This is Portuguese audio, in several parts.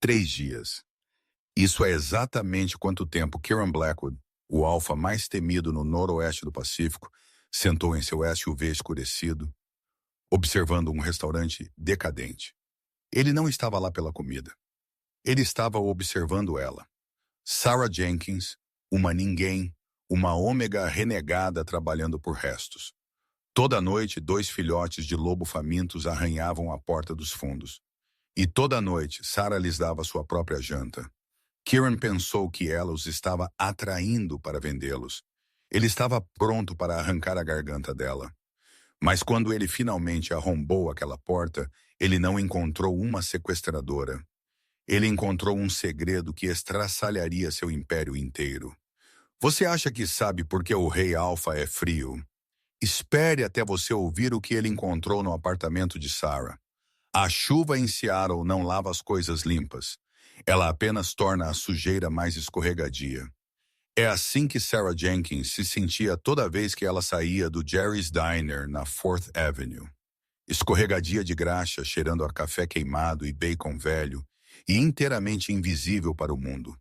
3 dias. Isso é exatamente quanto tempo Kieran Blackwood, o alfa mais temido no noroeste do Pacífico, sentou em seu SUV escurecido, observando um restaurante decadente. Ele não estava lá pela comida. Ele estava observando ela. Sarah Jenkins, uma ninguém, uma ômega renegada trabalhando por restos. Toda noite, 2 filhotes de lobo famintos arranhavam a porta dos fundos. E toda noite, Sarah lhes dava sua própria janta. Kieran pensou que ela os estava atraindo para vendê-los. Ele estava pronto para arrancar a garganta dela. Mas quando ele finalmente arrombou aquela porta, ele não encontrou uma sequestradora. Ele encontrou um segredo que estraçalharia seu império inteiro. Você acha que sabe por que o rei Alpha é frio? Espere até você ouvir o que ele encontrou no apartamento de Sarah. A chuva em Seattle não lava as coisas limpas. Ela apenas torna a sujeira mais escorregadia. É assim que Sarah Jenkins se sentia toda vez que ela saía do Jerry's Diner na 4th Avenue. Escorregadia de graxa, cheirando a café queimado e bacon velho, e inteiramente invisível para o mundo.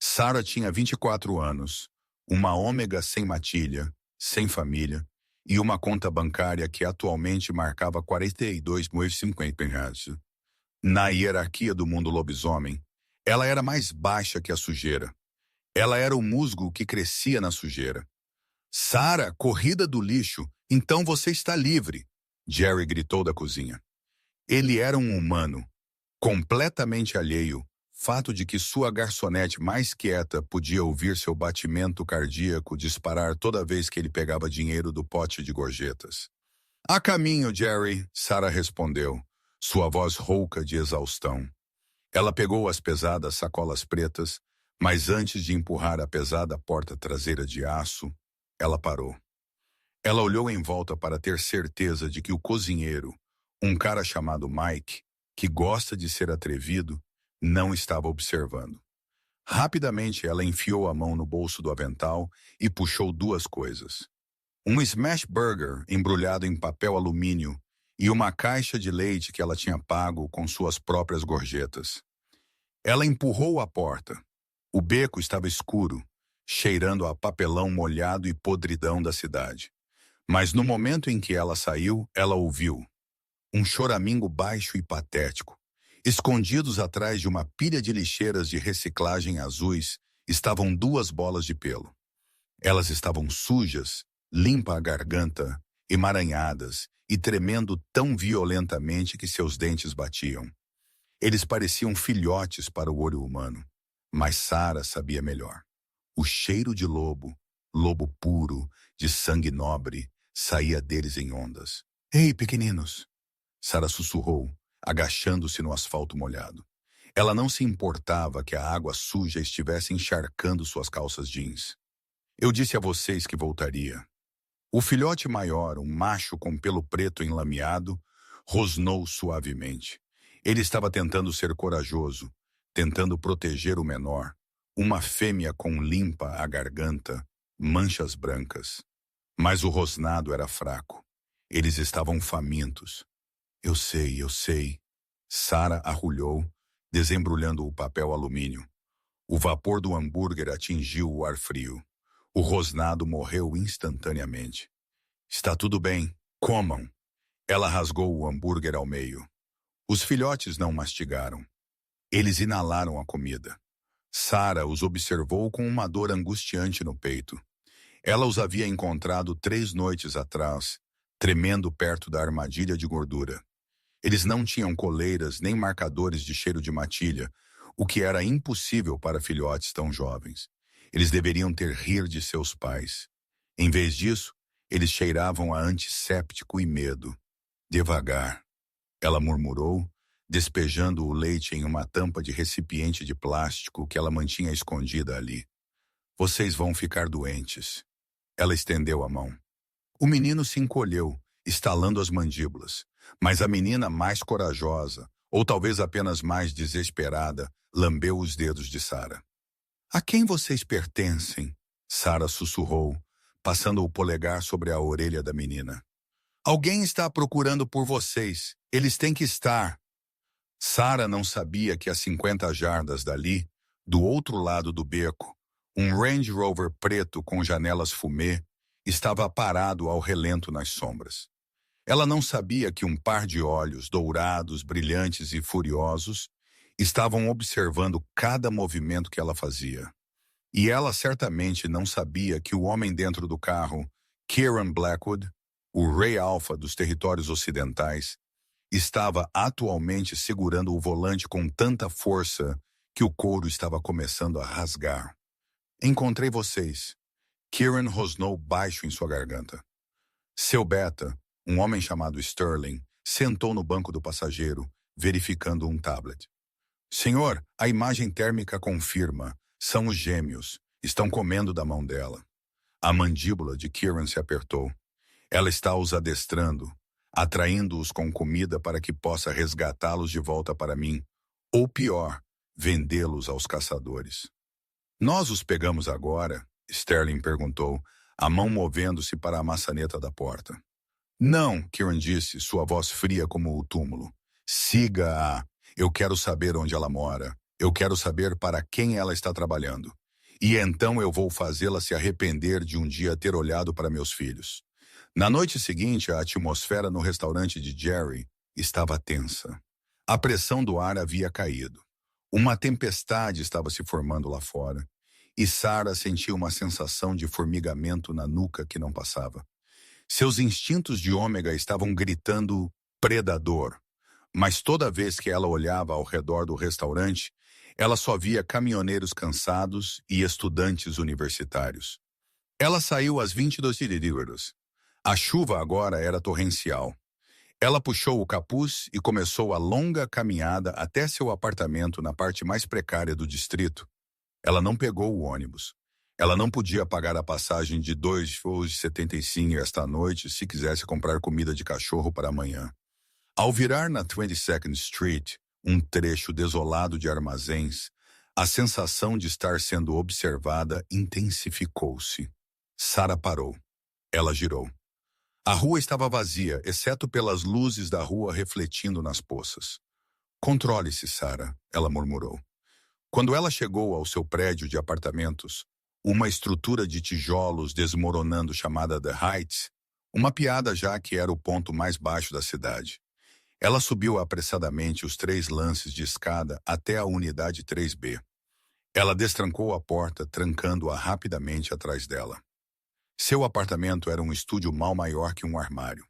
Sarah tinha 24 anos, uma ômega sem matilha, sem família, e uma conta bancária que atualmente marcava 42.050 reais. Na hierarquia do mundo lobisomem, ela era mais baixa que a sujeira. Ela era o musgo que crescia na sujeira. Sarah, corrida do lixo, então você está livre, Jerry gritou da cozinha. Ele era um humano, completamente alheio, fato de que sua garçonete mais quieta podia ouvir seu batimento cardíaco disparar toda vez que ele pegava dinheiro do pote de gorjetas. A caminho, Jerry, Sarah respondeu, sua voz rouca de exaustão. Ela pegou as pesadas sacolas pretas, mas antes de empurrar a pesada porta traseira de aço, ela parou. Ela olhou em volta para ter certeza de que o cozinheiro, um cara chamado Mike, que gosta de ser atrevido, não estava observando. Rapidamente ela enfiou a mão no bolso do avental e puxou 2 coisas. Um smash burger embrulhado em papel alumínio e uma caixa de leite que ela tinha pago com suas próprias gorjetas. Ela empurrou a porta. O beco estava escuro, cheirando a papelão molhado e podridão da cidade. Mas no momento em que ela saiu, ela ouviu um choramingo baixo e patético. Escondidos atrás de uma pilha de lixeiras de reciclagem azuis, estavam 2 bolas de pelo. Elas estavam sujas, limpa a garganta, emaranhadas e tremendo tão violentamente que seus dentes batiam. Eles pareciam filhotes para o olho humano, mas Sarah sabia melhor. O cheiro de lobo, lobo puro, de sangue nobre, saía deles em ondas. Ei, pequeninos! Sarah sussurrou, agachando-se no asfalto molhado. Ela não se importava que a água suja estivesse encharcando suas calças jeans. Eu disse a vocês que voltaria. O filhote maior, um macho com pelo preto enlameado, rosnou suavemente. Ele estava tentando ser corajoso, tentando proteger o menor, uma fêmea com limpa a garganta, manchas brancas. Mas o rosnado era fraco. Eles estavam famintos. Eu sei. Sarah arrulhou, desembrulhando o papel alumínio. O vapor do hambúrguer atingiu o ar frio. O rosnado morreu instantaneamente. Está tudo bem, comam. Ela rasgou o hambúrguer ao meio. Os filhotes não mastigaram. Eles inalaram a comida. Sarah os observou com uma dor angustiante no peito. Ela os havia encontrado 3 noites atrás, tremendo perto da armadilha de gordura. Eles não tinham coleiras nem marcadores de cheiro de matilha, o que era impossível para filhotes tão jovens. Eles deveriam ter rir de seus pais. Em vez disso, eles cheiravam a antisséptico e medo. Devagar, ela murmurou, despejando o leite em uma tampa de recipiente de plástico que ela mantinha escondida ali. Vocês vão ficar doentes. Ela estendeu a mão. O menino se encolheu, estalando as mandíbulas, mas a menina mais corajosa, ou talvez apenas mais desesperada, lambeu os dedos de Sarah. A quem vocês pertencem? Sarah sussurrou, passando o polegar sobre a orelha da menina. Alguém está procurando por vocês. Eles têm que estar. Sarah não sabia que a 50 jardas dali, do outro lado do beco, um Range Rover preto com janelas fumê estava parado ao relento nas sombras. Ela não sabia que um par de olhos dourados, brilhantes e furiosos estavam observando cada movimento que ela fazia. E ela certamente não sabia que o homem dentro do carro, Kieran Blackwood, o rei alfa dos territórios ocidentais, estava atualmente segurando o volante com tanta força que o couro estava começando a rasgar. Encontrei vocês. Kieran rosnou baixo em sua garganta. Seu beta, um homem chamado Sterling, sentou no banco do passageiro, verificando um tablet. Senhor, a imagem térmica confirma. São os gêmeos. Estão comendo da mão dela. A mandíbula de Kieran se apertou. Ela está os adestrando, atraindo-os com comida para que possa resgatá-los de volta para mim, ou pior, vendê-los aos caçadores. Nós os pegamos agora? Sterling perguntou, a mão movendo-se para a maçaneta da porta. Não, Kieran disse, sua voz fria como o túmulo. Siga-a. Eu quero saber onde ela mora. Eu quero saber para quem ela está trabalhando. E então eu vou fazê-la se arrepender de um dia ter olhado para meus filhos. Na noite seguinte, a atmosfera no restaurante de Jerry estava tensa. A pressão do ar havia caído. Uma tempestade estava se formando lá fora. E Sarah sentia uma sensação de formigamento na nuca que não passava. Seus instintos de ômega estavam gritando predador. Mas toda vez que ela olhava ao redor do restaurante, ela só via caminhoneiros cansados e estudantes universitários. Ela saiu às 22h. A chuva agora era torrencial. Ela puxou o capuz e começou a longa caminhada até seu apartamento na parte mais precária do distrito. Ela não pegou o ônibus. Ela não podia pagar a passagem de $2,75 esta noite se quisesse comprar comida de cachorro para amanhã. Ao virar na 22nd Street, um trecho desolado de armazéns, a sensação de estar sendo observada intensificou-se. Sarah parou. Ela girou. A rua estava vazia, exceto pelas luzes da rua refletindo nas poças. Controle-se, Sarah, ela murmurou. Quando ela chegou ao seu prédio de apartamentos, uma estrutura de tijolos desmoronando chamada The Heights, uma piada já que era o ponto mais baixo da cidade. Ela subiu apressadamente os 3 lances de escada até a unidade 3B. Ela destrancou a porta, trancando-a rapidamente atrás dela. Seu apartamento era um estúdio mal maior que um armário.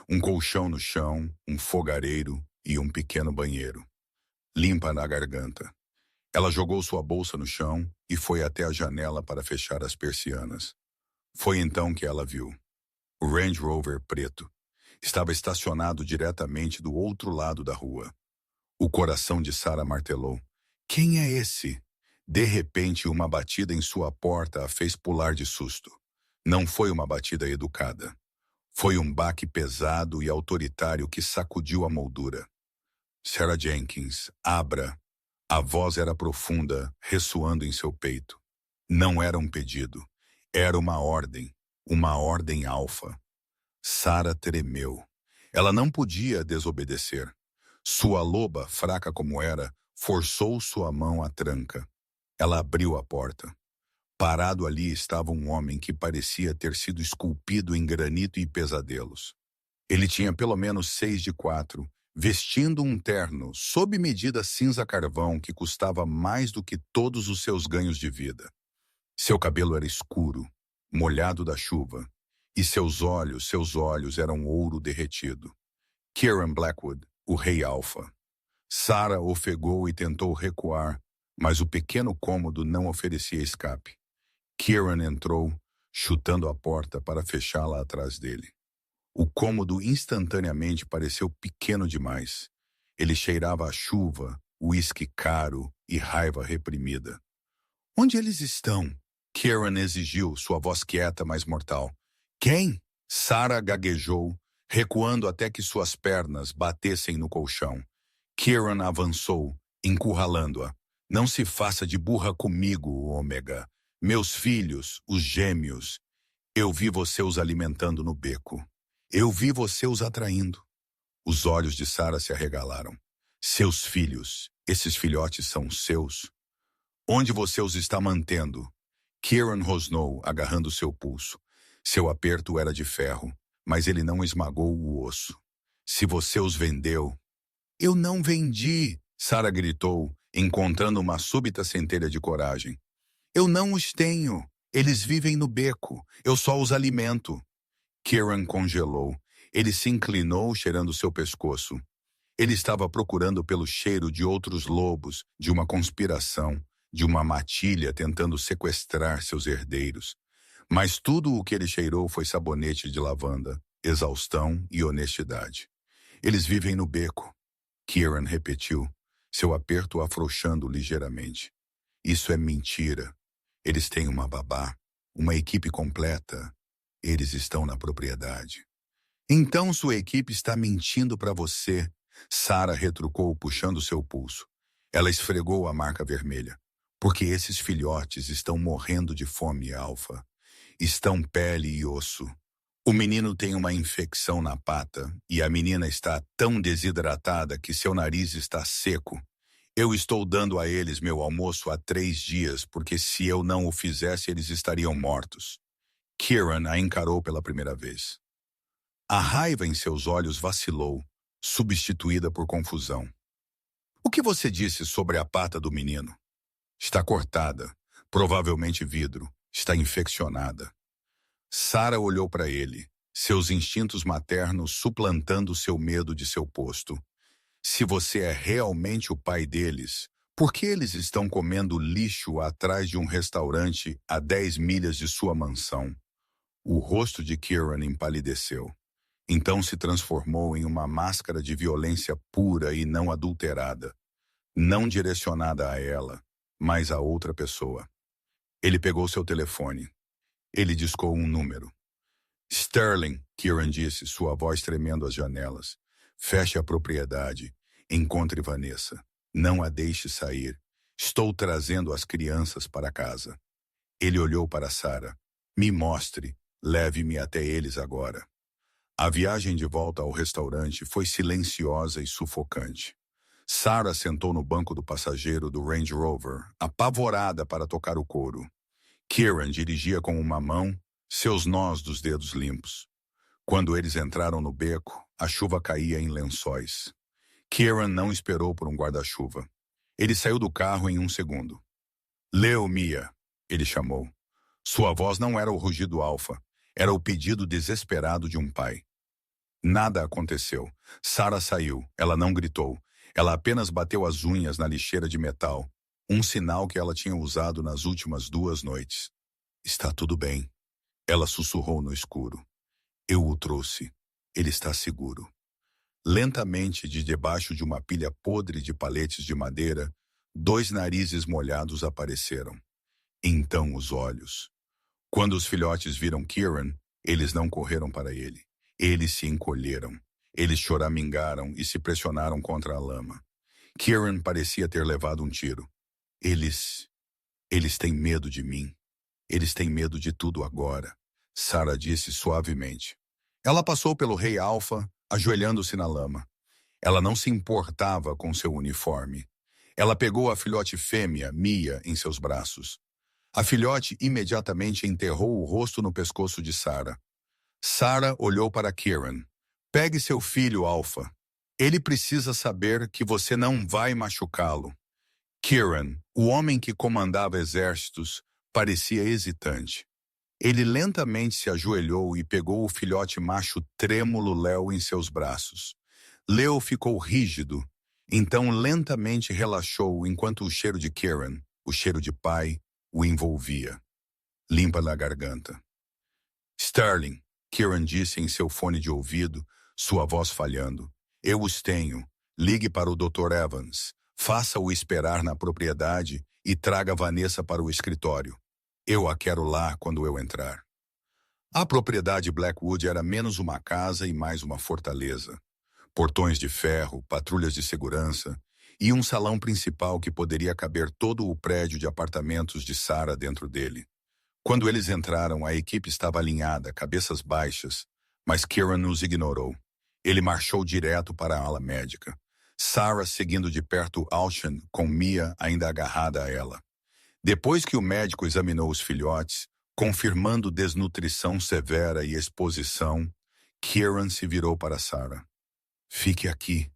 Um colchão no chão, um fogareiro e um pequeno banheiro. Limpa na garganta. Ela jogou sua bolsa no chão e foi até a janela para fechar as persianas. Foi então que ela viu. O Range Rover preto estava estacionado diretamente do outro lado da rua. O coração de Sarah martelou. Quem é esse? De repente, uma batida em sua porta a fez pular de susto. Não foi uma batida educada. Foi um baque pesado e autoritário que sacudiu a moldura. Sarah Jenkins, abra. A voz era profunda, ressoando em seu peito. Não era um pedido. Era uma ordem alfa. Sarah tremeu. Ela não podia desobedecer. Sua loba, fraca como era, forçou sua mão à tranca. Ela abriu a porta. Parado ali estava um homem que parecia ter sido esculpido em granito e pesadelos. Ele tinha pelo menos 6'4", vestindo um terno sob medida cinza-carvão que custava mais do que todos os seus ganhos de vida. Seu cabelo era escuro, molhado da chuva, e seus olhos eram ouro derretido. Kieran Blackwood, o rei alfa. Sarah ofegou e tentou recuar, mas o pequeno cômodo não oferecia escape. Kieran entrou, chutando a porta para fechá-la atrás dele. O cômodo instantaneamente pareceu pequeno demais. Ele cheirava a chuva, uísque caro e raiva reprimida. Onde eles estão? Kieran exigiu, sua voz quieta, mas mortal. Quem? Sarah gaguejou, recuando até que suas pernas batessem no colchão. Kieran avançou, encurralando-a. Não se faça de burra comigo, Ômega. Meus filhos, os gêmeos. Eu vi você os alimentando no beco. Eu vi você os atraindo. Os olhos de Sarah se arregalaram. Seus filhos, esses filhotes são seus? Onde você os está mantendo? Kieran rosnou, agarrando seu pulso. Seu aperto era de ferro, mas ele não esmagou o osso. Se você os vendeu... Eu não vendi, Sarah gritou, encontrando uma súbita centelha de coragem. Eu não os tenho. Eles vivem no beco. Eu só os alimento. Kieran congelou. Ele se inclinou, cheirando seu pescoço. Ele estava procurando pelo cheiro de outros lobos, de uma conspiração, de uma matilha tentando sequestrar seus herdeiros. Mas tudo o que ele cheirou foi sabonete de lavanda, exaustão e honestidade. Eles vivem no beco. Kieran repetiu, seu aperto afrouxando ligeiramente. Isso é mentira. Eles têm uma babá, uma equipe completa. Eles estão na propriedade. Então sua equipe está mentindo para você, Sarah retrucou, puxando seu pulso. Ela esfregou a marca vermelha. Porque esses filhotes estão morrendo de fome, Alfa. Estão pele e osso. O menino tem uma infecção na pata e a menina está tão desidratada que seu nariz está seco. Eu estou dando a eles meu almoço há 3 dias porque se eu não o fizesse eles estariam mortos. Kieran a encarou pela primeira vez. A raiva em seus olhos vacilou, substituída por confusão. O que você disse sobre a pata do menino? Está cortada, provavelmente vidro, está infeccionada. Sarah olhou para ele, seus instintos maternos suplantando seu medo de seu posto. Se você é realmente o pai deles, por que eles estão comendo lixo atrás de um restaurante a 10 milhas de sua mansão? O rosto de Kieran empalideceu. Então se transformou em uma máscara de violência pura e não adulterada, não direcionada a ela, mas a outra pessoa. Ele pegou seu telefone. Ele discou um número. Sterling, Kieran disse, sua voz tremendo as janelas. Feche a propriedade. Encontre Vanessa. Não a deixe sair. Estou trazendo as crianças para casa. Ele olhou para Sarah. Me mostre. Leve-me até eles agora. A viagem de volta ao restaurante foi silenciosa e sufocante. Sarah sentou no banco do passageiro do Range Rover, apavorada para tocar o couro. Kieran dirigia com uma mão, seus nós dos dedos limpos. Quando eles entraram no beco, a chuva caía em lençóis. Kieran não esperou por um guarda-chuva. Ele saiu do carro em 1 segundo. Leo, Mia, ele chamou. Sua voz não era o rugido alfa, era o pedido desesperado de um pai. Nada aconteceu. Sarah saiu. Ela não gritou. Ela apenas bateu as unhas na lixeira de metal, um sinal que ela tinha usado nas últimas 2 noites. Está tudo bem. Ela sussurrou no escuro. Eu o trouxe. Ele está seguro. Lentamente, de debaixo de uma pilha podre de paletes de madeira, 2 narizes molhados apareceram. Então os olhos. Quando os filhotes viram Kieran, eles não correram para ele. Eles se encolheram. Eles choramingaram e se pressionaram contra a lama. Kieran parecia ter levado um tiro. Eles têm medo de mim. Eles têm medo de tudo agora, Sarah disse suavemente. Ela passou pelo rei Alfa, ajoelhando-se na lama. Ela não se importava com seu uniforme. Ela pegou a filhote fêmea, Mia, em seus braços. A filhote imediatamente enterrou o rosto no pescoço de Sarah. Sarah olhou para Kieran. Pegue seu filho, Alfa. Ele precisa saber que você não vai machucá-lo. Kieran, o homem que comandava exércitos, parecia hesitante. Ele lentamente se ajoelhou e pegou o filhote macho trêmulo Leo em seus braços. Leo ficou rígido, então lentamente relaxou enquanto o cheiro de Kieran, o cheiro de pai, o envolvia. Limpa na garganta. Sterling, Kieran disse em seu fone de ouvido, sua voz falhando. Eu os tenho. Ligue para o Dr. Evans. Faça-o esperar na propriedade e traga Vanessa para o escritório. Eu a quero lá quando eu entrar. A propriedade Blackwood era menos uma casa e mais uma fortaleza. Portões de ferro, patrulhas de segurança e um salão principal que poderia caber todo o prédio de apartamentos de Sarah dentro dele. Quando eles entraram, a equipe estava alinhada, cabeças baixas, mas Kieran os ignorou. Ele marchou direto para a ala médica. Sarah seguindo de perto Alshan, com Mia ainda agarrada a ela. Depois que o médico examinou os filhotes, confirmando desnutrição severa e exposição, Kieran se virou para Sarah. Fique aqui,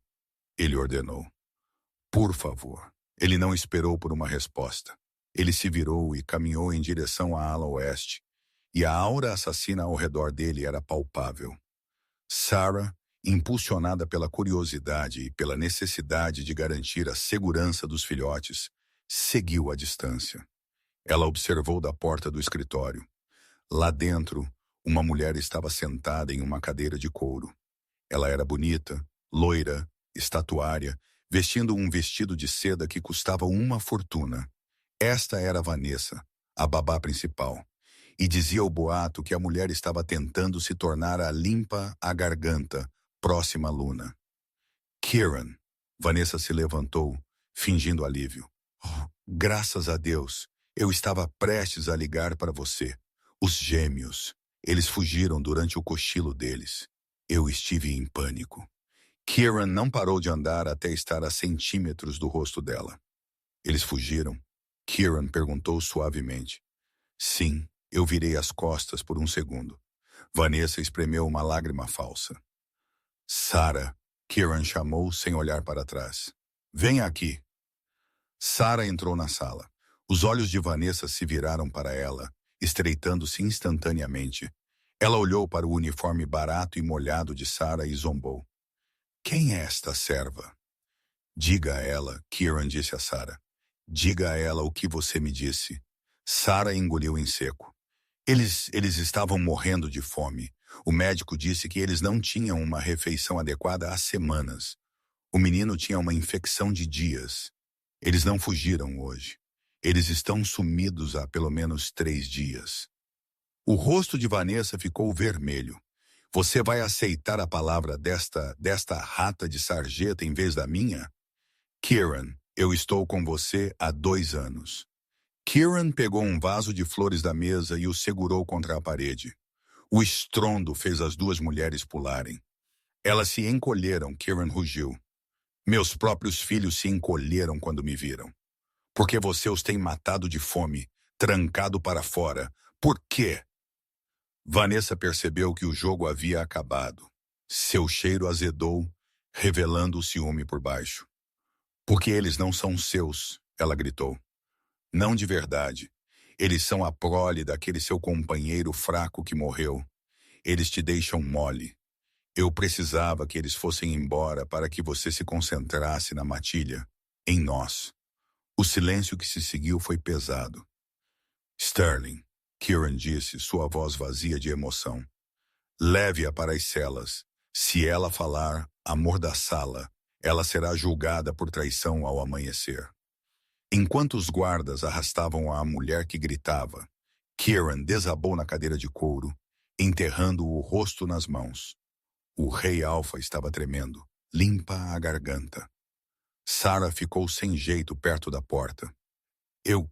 ele ordenou. Por favor. Ele não esperou por uma resposta. Ele se virou e caminhou em direção à ala oeste, e a aura assassina ao redor dele era palpável. Sarah, impulsionada pela curiosidade e pela necessidade de garantir a segurança dos filhotes, seguiu à distância. Ela observou da porta do escritório. Lá dentro, uma mulher estava sentada em uma cadeira de couro. Ela era bonita, loira, estatuária, vestindo um vestido de seda que custava uma fortuna. Esta era Vanessa, a babá principal, e dizia o boato que a mulher estava tentando se tornar a limpa à garganta, próxima a Luna. Kieran, Vanessa se levantou, fingindo alívio. Oh, graças a Deus, eu estava prestes a ligar para você. Os gêmeos, eles fugiram durante o cochilo deles. Eu estive em pânico. Kieran não parou de andar até estar a centímetros do rosto dela. Eles fugiram? Kieran perguntou suavemente. Sim, eu virei as costas por um segundo. Vanessa espremeu uma lágrima falsa. Sarah, Kieran chamou sem olhar para trás. Venha aqui. Sarah entrou na sala. Os olhos de Vanessa se viraram para ela, estreitando-se instantaneamente. Ela olhou para o uniforme barato e molhado de Sarah e zombou. Quem é esta serva? Diga a ela, Kieran disse a Sarah. Diga a ela o que você me disse. Sarah engoliu em seco. Eles estavam morrendo de fome. O médico disse que eles não tinham uma refeição adequada há semanas. O menino tinha uma infecção de dias. Eles não fugiram hoje. Eles estão sumidos há pelo menos 3 dias. O rosto de Vanessa ficou vermelho. Você vai aceitar a palavra desta rata de sarjeta em vez da minha? Kieran, eu estou com você há 2 anos. Kieran pegou um vaso de flores da mesa e o segurou contra a parede. O estrondo fez as 2 mulheres pularem. Elas se encolheram, Kieran rugiu. Meus próprios filhos se encolheram quando me viram. Porque você os tem matado de fome, trancado para fora. Por quê? Vanessa percebeu que o jogo havia acabado. Seu cheiro azedou, revelando o ciúme por baixo. Porque eles não são seus, ela gritou. Não de verdade. Eles são a prole daquele seu companheiro fraco que morreu. Eles te deixam mole. Eu precisava que eles fossem embora para que você se concentrasse na matilha, em nós. O silêncio que se seguiu foi pesado. Sterling, Kieran disse, sua voz vazia de emoção. Leve-a para as celas. Se ela falar, amordaçá-la, ela será julgada por traição ao amanhecer. Enquanto os guardas arrastavam a mulher que gritava, Kieran desabou na cadeira de couro, enterrando o rosto nas mãos. O rei Alfa estava tremendo, limpa a garganta. Sarah ficou sem jeito perto da porta. Eu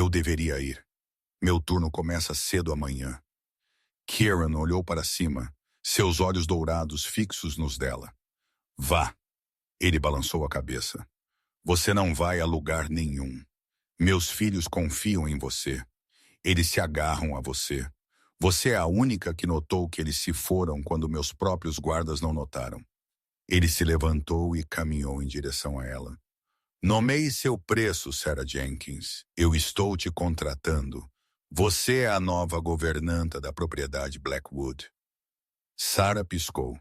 deveria ir. Meu turno começa cedo amanhã. Kieran olhou para cima, seus olhos dourados fixos nos dela. Vá. Ele balançou a cabeça. Você não vai a lugar nenhum. Meus filhos confiam em você. Eles se agarram a você. Você é a única que notou que eles se foram quando meus próprios guardas não notaram. Ele se levantou e caminhou em direção a ela. Nomeie seu preço, Sarah Jenkins. Eu estou te contratando. Você é a nova governanta da propriedade Blackwood. Sarah piscou.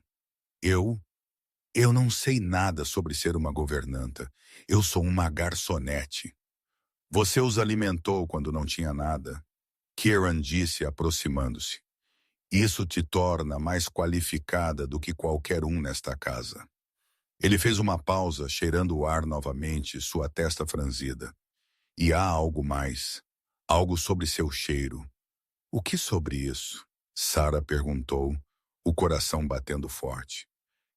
Eu não sei nada sobre ser uma governanta. Eu sou uma garçonete. Você os alimentou quando não tinha nada. Kieran disse, aproximando-se. Isso te torna mais qualificada do que qualquer um nesta casa. Ele fez uma pausa, cheirando o ar novamente, sua testa franzida. E há algo mais. Algo sobre seu cheiro. O que sobre isso? Sarah perguntou, o coração batendo forte.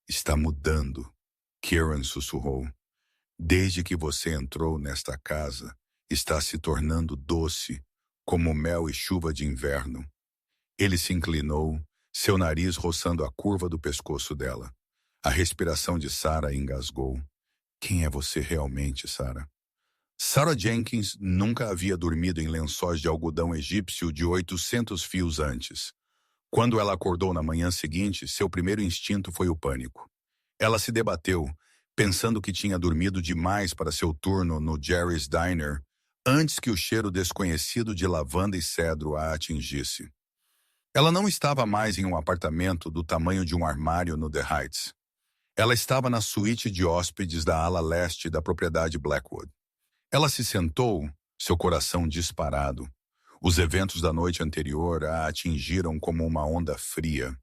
Está mudando, Kieran sussurrou. Desde que você entrou nesta casa, está se tornando doce, como mel e chuva de inverno. Ele se inclinou, seu nariz roçando a curva do pescoço dela. A respiração de Sarah engasgou. Quem é você realmente, Sarah? Sarah Jenkins nunca havia dormido em lençóis de algodão egípcio de 800 fios antes. Quando ela acordou na manhã seguinte, seu primeiro instinto foi o pânico. Ela se debateu, pensando que tinha dormido demais para seu turno no Jerry's Diner, antes que o cheiro desconhecido de lavanda e cedro a atingisse. Ela não estava mais em um apartamento do tamanho de um armário no The Heights. Ela estava na suíte de hóspedes da ala leste da propriedade Blackwood. Ela se sentou, seu coração disparado. Os eventos da noite anterior a atingiram como uma onda fria.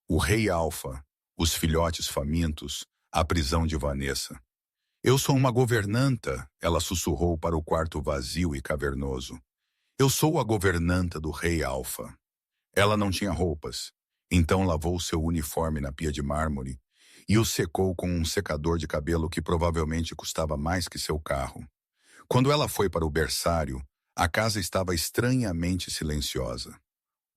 O rei Alfa, os filhotes famintos, a prisão de Vanessa. Eu sou uma governanta, ela sussurrou para o quarto vazio e cavernoso. Eu sou a governanta do rei Alfa. Ela não tinha roupas, então lavou seu uniforme na pia de mármore e o secou com um secador de cabelo que provavelmente custava mais que seu carro. Quando ela foi para o berçário, a casa estava estranhamente silenciosa.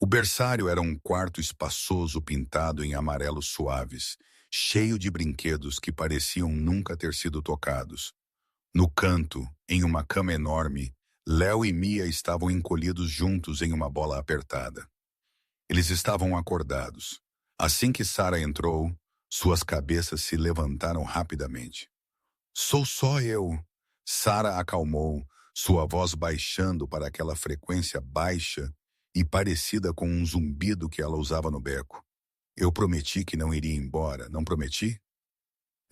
O berçário era um quarto espaçoso pintado em amarelos suaves, cheio de brinquedos que pareciam nunca ter sido tocados. No canto, em uma cama enorme, Léo e Mia estavam encolhidos juntos em uma bola apertada. Eles estavam acordados. Assim que Sarah entrou, suas cabeças se levantaram rapidamente. Sou só eu. Sarah acalmou, sua voz baixando para aquela frequência baixa e parecida com um zumbido que ela usava no beco. Eu prometi que não iria embora, não prometi?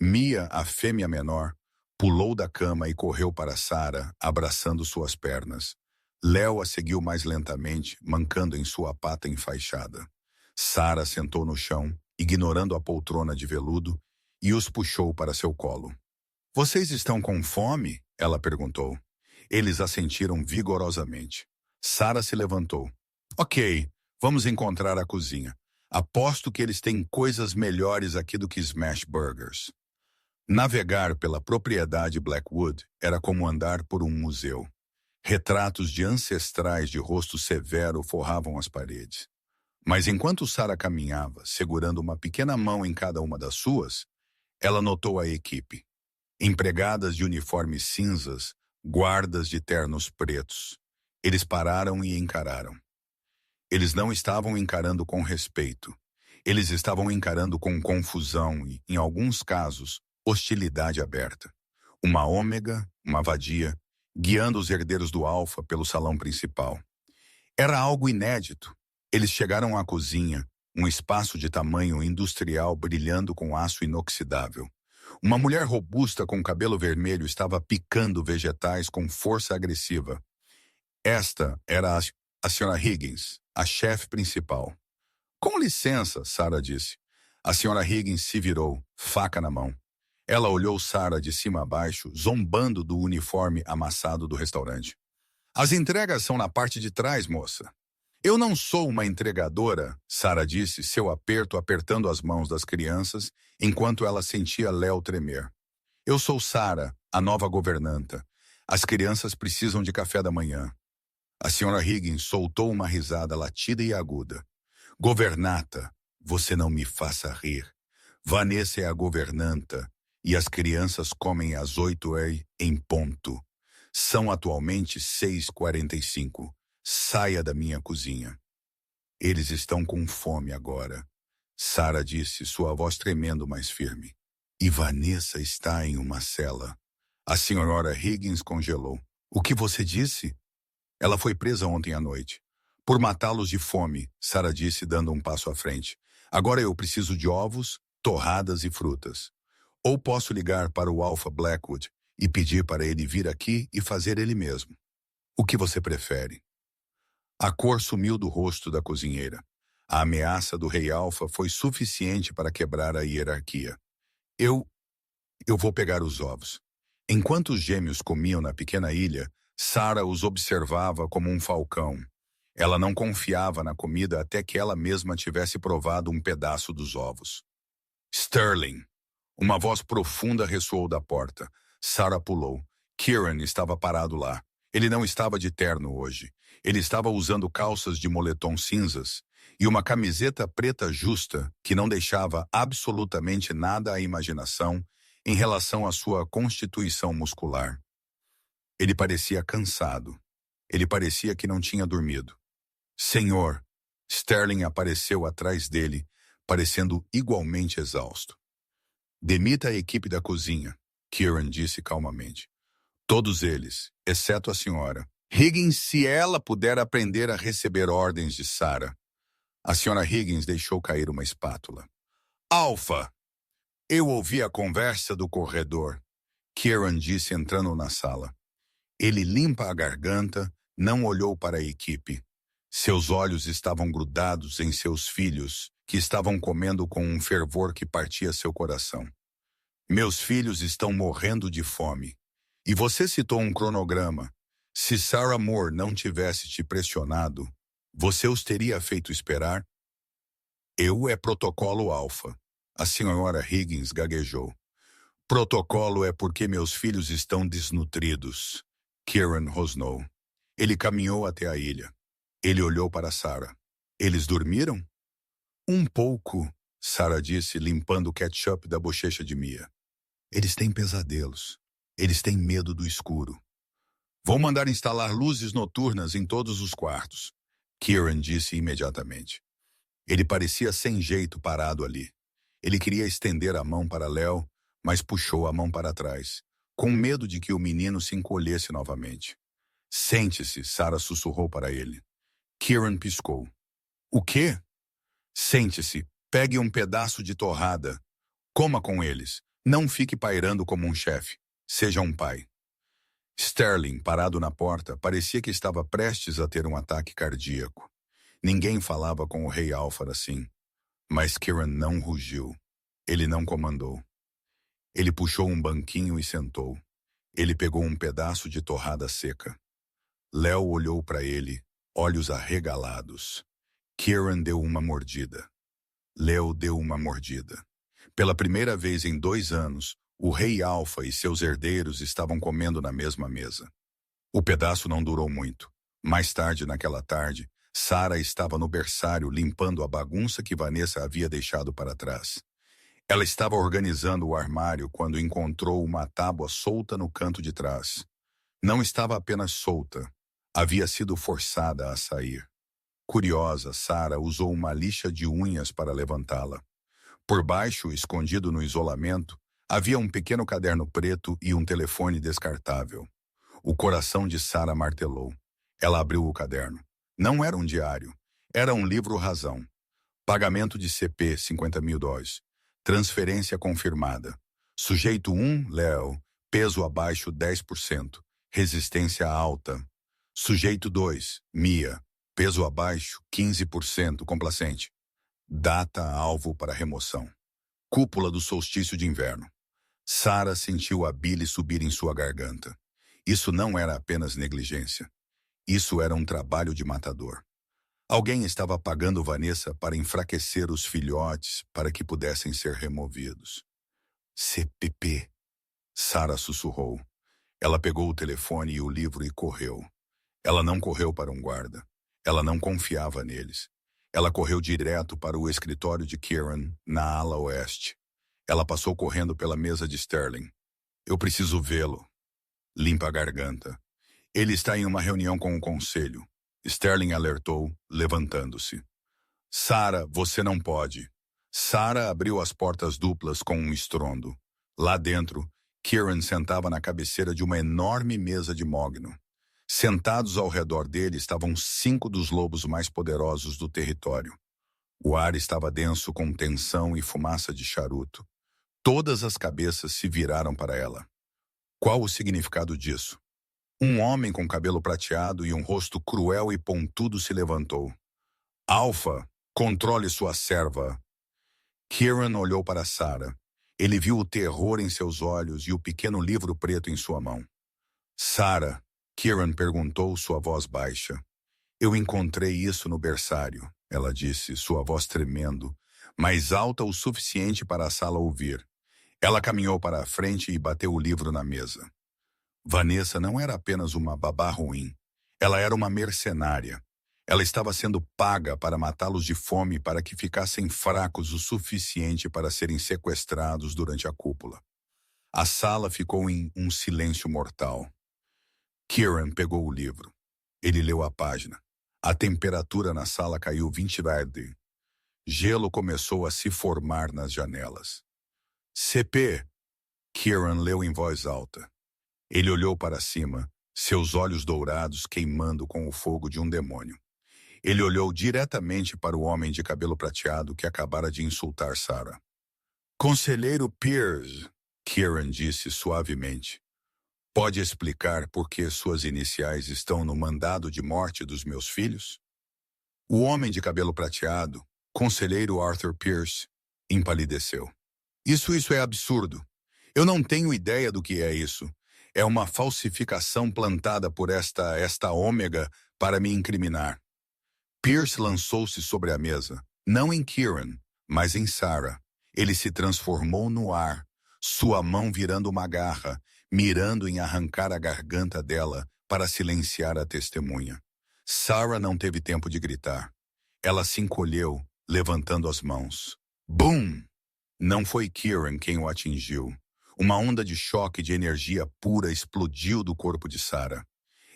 Mia, a fêmea menor, pulou da cama e correu para Sarah, abraçando suas pernas. Léo a seguiu mais lentamente, mancando em sua pata enfaixada. Sarah sentou no chão, ignorando a poltrona de veludo, e os puxou para seu colo. Vocês estão com fome? Ela perguntou. Eles assentiram vigorosamente. Sarah se levantou. Ok, vamos encontrar a cozinha. Aposto que eles têm coisas melhores aqui do que smash burgers. Navegar pela propriedade Blackwood era como andar por um museu. Retratos de ancestrais de rosto severo forravam as paredes. Mas enquanto Sarah caminhava, segurando uma pequena mão em cada uma das suas, ela notou a equipe. Empregadas de uniformes cinzas, guardas de ternos pretos. Eles pararam e encararam. Eles não estavam encarando com respeito. Eles estavam encarando com confusão e, em alguns casos, hostilidade aberta. Uma ômega, uma vadia, guiando os herdeiros do Alfa pelo salão principal. Era algo inédito. Eles chegaram à cozinha, um espaço de tamanho industrial brilhando com aço inoxidável. Uma mulher robusta com cabelo vermelho estava picando vegetais com força agressiva. Esta era a Sra. Higgins, a chefe principal. Com licença, Sarah disse. A Sra. Higgins se virou, faca na mão. Ela olhou Sarah de cima a baixo, zombando do uniforme amassado do restaurante. As entregas são na parte de trás, moça. Eu não sou uma entregadora, Sarah disse, seu aperto apertando as mãos das crianças, enquanto ela sentia Léo tremer. Eu sou Sarah, a nova governanta. As crianças precisam de café da manhã. A Sra. Higgins soltou uma risada latida e aguda. Governata, você não me faça rir. Vanessa é a governanta, e as crianças comem às 8h em ponto. São atualmente 6h45. Saia da minha cozinha. Eles estão com fome agora. Sarah disse, sua voz tremendo mais firme. E Vanessa está em uma cela. A Sra. Higgins congelou. O que você disse? Ela foi presa ontem à noite. Por matá-los de fome, Sarah disse, dando um passo à frente. Agora eu preciso de ovos, torradas e frutas. Ou posso ligar para o Alpha Blackwood e pedir para ele vir aqui e fazer ele mesmo. O que você prefere? A cor sumiu do rosto da cozinheira. A ameaça do rei Alfa foi suficiente para quebrar a hierarquia. Eu vou pegar os ovos. Enquanto os gêmeos comiam na pequena ilha, Sarah os observava como um falcão. Ela não confiava na comida até que ela mesma tivesse provado um pedaço dos ovos. Sterling! Uma voz profunda ressoou da porta. Sarah pulou. Kieran estava parado lá. Ele não estava de terno hoje. Ele estava usando calças de moletom cinzas e uma camiseta preta justa que não deixava absolutamente nada à imaginação em relação à sua constituição muscular. Ele parecia cansado. Ele parecia que não tinha dormido. Senhor, Sterling apareceu atrás dele, parecendo igualmente exausto. Demita a equipe da cozinha, Kieran disse calmamente. Todos eles, exceto a senhora. Higgins, se ela puder aprender a receber ordens de Sarah. A senhora Higgins deixou cair uma espátula. Alpha! Eu ouvi a conversa do corredor, Kieran disse entrando na sala. Ele limpa a garganta, não olhou para a equipe. Seus olhos estavam grudados em seus filhos, que estavam comendo com um fervor que partia seu coração. Meus filhos estão morrendo de fome. E você citou um cronograma. Se Sarah Moore não tivesse te pressionado, você os teria feito esperar? Eu é protocolo alfa. A senhora Higgins gaguejou. Protocolo é porque meus filhos estão desnutridos. Kieran rosnou. Ele caminhou até a ilha. Ele olhou para Sarah. Eles dormiram? Um pouco, Sarah disse, limpando o ketchup da bochecha de Mia. Eles têm pesadelos. Eles têm medo do escuro. Vou mandar instalar luzes noturnas em todos os quartos, Kieran disse imediatamente. Ele parecia sem jeito parado ali. Ele queria estender a mão para Léo, mas puxou a mão para trás, com medo de que o menino se encolhesse novamente. Sente-se, Sarah sussurrou para ele. Kieran piscou. O quê? Sente-se, pegue um pedaço de torrada. Coma com eles. Não fique pairando como um chefe. Seja um pai. Sterling, parado na porta, parecia que estava prestes a ter um ataque cardíaco. Ninguém falava com o rei Alfar assim. Mas Kieran não rugiu. Ele não comandou. Ele puxou um banquinho e sentou. Ele pegou um pedaço de torrada seca. Léo olhou para ele, olhos arregalados. Kieran deu uma mordida. Léo deu uma mordida. Pela primeira vez em 2 anos, o rei Alfa e seus herdeiros estavam comendo na mesma mesa. O pedaço não durou muito. Mais tarde, naquela tarde, Sarah estava no berçário limpando a bagunça que Vanessa havia deixado para trás. Ela estava organizando o armário quando encontrou uma tábua solta no canto de trás. Não estava apenas solta, havia sido forçada a sair. Curiosa, Sarah usou uma lixa de unhas para levantá-la. Por baixo, escondido no isolamento, havia um pequeno caderno preto e um telefone descartável. O coração de Sarah martelou. Ela abriu o caderno. Não era um diário. Era um livro-razão. Pagamento de CP, $50.000. Transferência confirmada. Sujeito 1, Léo. Peso abaixo 10%. Resistência alta. Sujeito 2, Mia. Peso abaixo 15%. Complacente. Data alvo para remoção. Cúpula do solstício de inverno. Sarah sentiu a bile subir em sua garganta. Isso não era apenas negligência. Isso era um trabalho de matador. Alguém estava pagando Vanessa para enfraquecer os filhotes para que pudessem ser removidos. CPP. Sarah sussurrou. Ela pegou o telefone e o livro e correu. Ela não correu para um guarda. Ela não confiava neles. Ela correu direto para o escritório de Kieran, na ala oeste. Ela passou correndo pela mesa de Sterling. Eu preciso vê-lo. Limpa a garganta. Ele está em uma reunião com o conselho. Sterling alertou, levantando-se. Sarah, você não pode. Sarah abriu as portas duplas com um estrondo. Lá dentro, Kieran sentava na cabeceira de uma enorme mesa de mogno. Sentados ao redor dele estavam 5 dos lobos mais poderosos do território. O ar estava denso com tensão e fumaça de charuto. Todas as cabeças se viraram para ela. Qual o significado disso? Um homem com cabelo prateado e um rosto cruel e pontudo se levantou. Alpha, controle sua serva. Kieran olhou para Sarah. Ele viu o terror em seus olhos e o pequeno livro preto em sua mão. Sarah, Kieran perguntou, sua voz baixa. Eu encontrei isso no berçário, ela disse, sua voz tremendo, mas alta o suficiente para a sala ouvir. Ela caminhou para a frente e bateu o livro na mesa. Vanessa não era apenas uma babá ruim. Ela era uma mercenária. Ela estava sendo paga para matá-los de fome para que ficassem fracos o suficiente para serem sequestrados durante a cúpula. A sala ficou em um silêncio mortal. Kieran pegou o livro. Ele leu a página. A temperatura na sala caiu 20 graus. Gelo começou a se formar nas janelas. CP, Kieran leu em voz alta. Ele olhou para cima, seus olhos dourados queimando com o fogo de um demônio. Ele olhou diretamente para o homem de cabelo prateado que acabara de insultar Sarah. Conselheiro Pierce, Kieran disse suavemente. Pode explicar por que suas iniciais estão no mandado de morte dos meus filhos? O homem de cabelo prateado, conselheiro Arthur Pierce, empalideceu. Isso é absurdo. Eu não tenho ideia do que é isso. É uma falsificação plantada por esta ômega para me incriminar. Pierce lançou-se sobre a mesa, não em Kieran, mas em Sarah. Ele se transformou no ar, sua mão virando uma garra, mirando em arrancar a garganta dela para silenciar a testemunha. Sarah não teve tempo de gritar. Ela se encolheu, levantando as mãos. Bum! Não foi Kieran quem o atingiu. Uma onda de choque de energia pura explodiu do corpo de Sarah.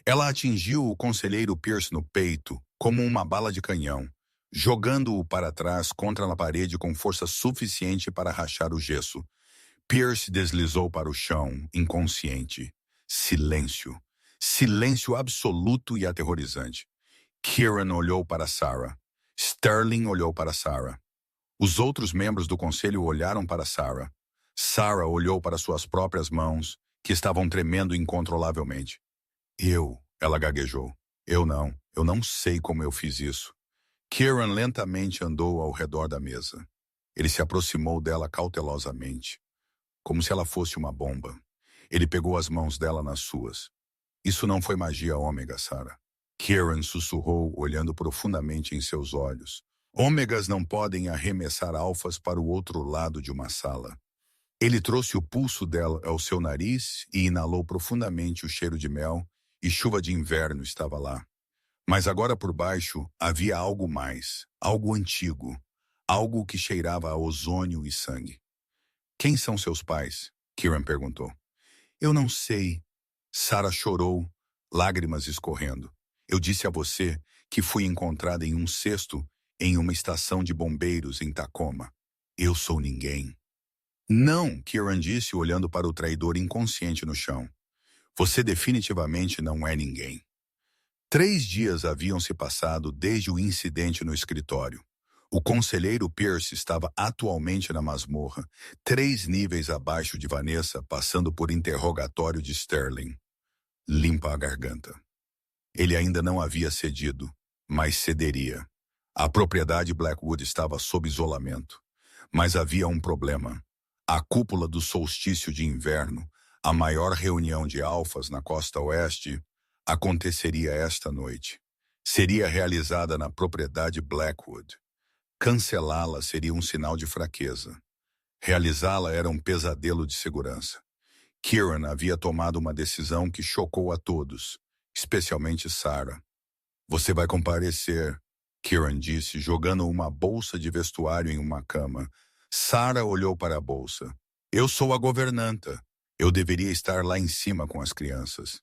Ela atingiu o conselheiro Pierce no peito, como uma bala de canhão, jogando-o para trás contra a parede com força suficiente para rachar o gesso. Pierce deslizou para o chão, inconsciente. Silêncio. Silêncio absoluto e aterrorizante. Kieran olhou para Sarah. Sterling olhou para Sarah. Os outros membros do conselho olharam para Sarah. Sarah olhou para suas próprias mãos, que estavam tremendo incontrolavelmente. Ela gaguejou. Eu não sei como eu fiz isso. Kieran lentamente andou ao redor da mesa. Ele se aproximou dela cautelosamente, como se ela fosse uma bomba. Ele pegou as mãos dela nas suas. Isso não foi magia ômega, Sarah. Kieran sussurrou, olhando profundamente em seus olhos. Ômegas não podem arremessar alfas para o outro lado de uma sala. Ele trouxe o pulso dela ao seu nariz e inalou profundamente o cheiro de mel, e chuva de inverno estava lá. Mas agora por baixo havia algo mais, algo antigo, algo que cheirava a ozônio e sangue. Quem são seus pais? Kieran perguntou. Eu não sei. Sarah chorou, lágrimas escorrendo. Eu disse a você que fui encontrada em um cesto em uma estação de bombeiros em Tacoma. Eu sou ninguém. Não, Kieran disse olhando para o traidor inconsciente no chão. Você definitivamente não é ninguém. 3 dias haviam se passado desde o incidente no escritório. O conselheiro Pierce estava atualmente na masmorra, 3 níveis abaixo de Vanessa, passando por interrogatório de Sterling. Limpa a garganta. Ele ainda não havia cedido, mas cederia. A propriedade Blackwood estava sob isolamento. Mas havia um problema. A cúpula do solstício de inverno, a maior reunião de alfas na costa oeste, aconteceria esta noite. Seria realizada na propriedade Blackwood. Cancelá-la seria um sinal de fraqueza. Realizá-la era um pesadelo de segurança. Kieran havia tomado uma decisão que chocou a todos, especialmente Sarah. Você vai comparecer, Kieran disse, jogando uma bolsa de vestuário em uma cama. Sarah olhou para a bolsa. Eu sou a governanta. Eu deveria estar lá em cima com as crianças.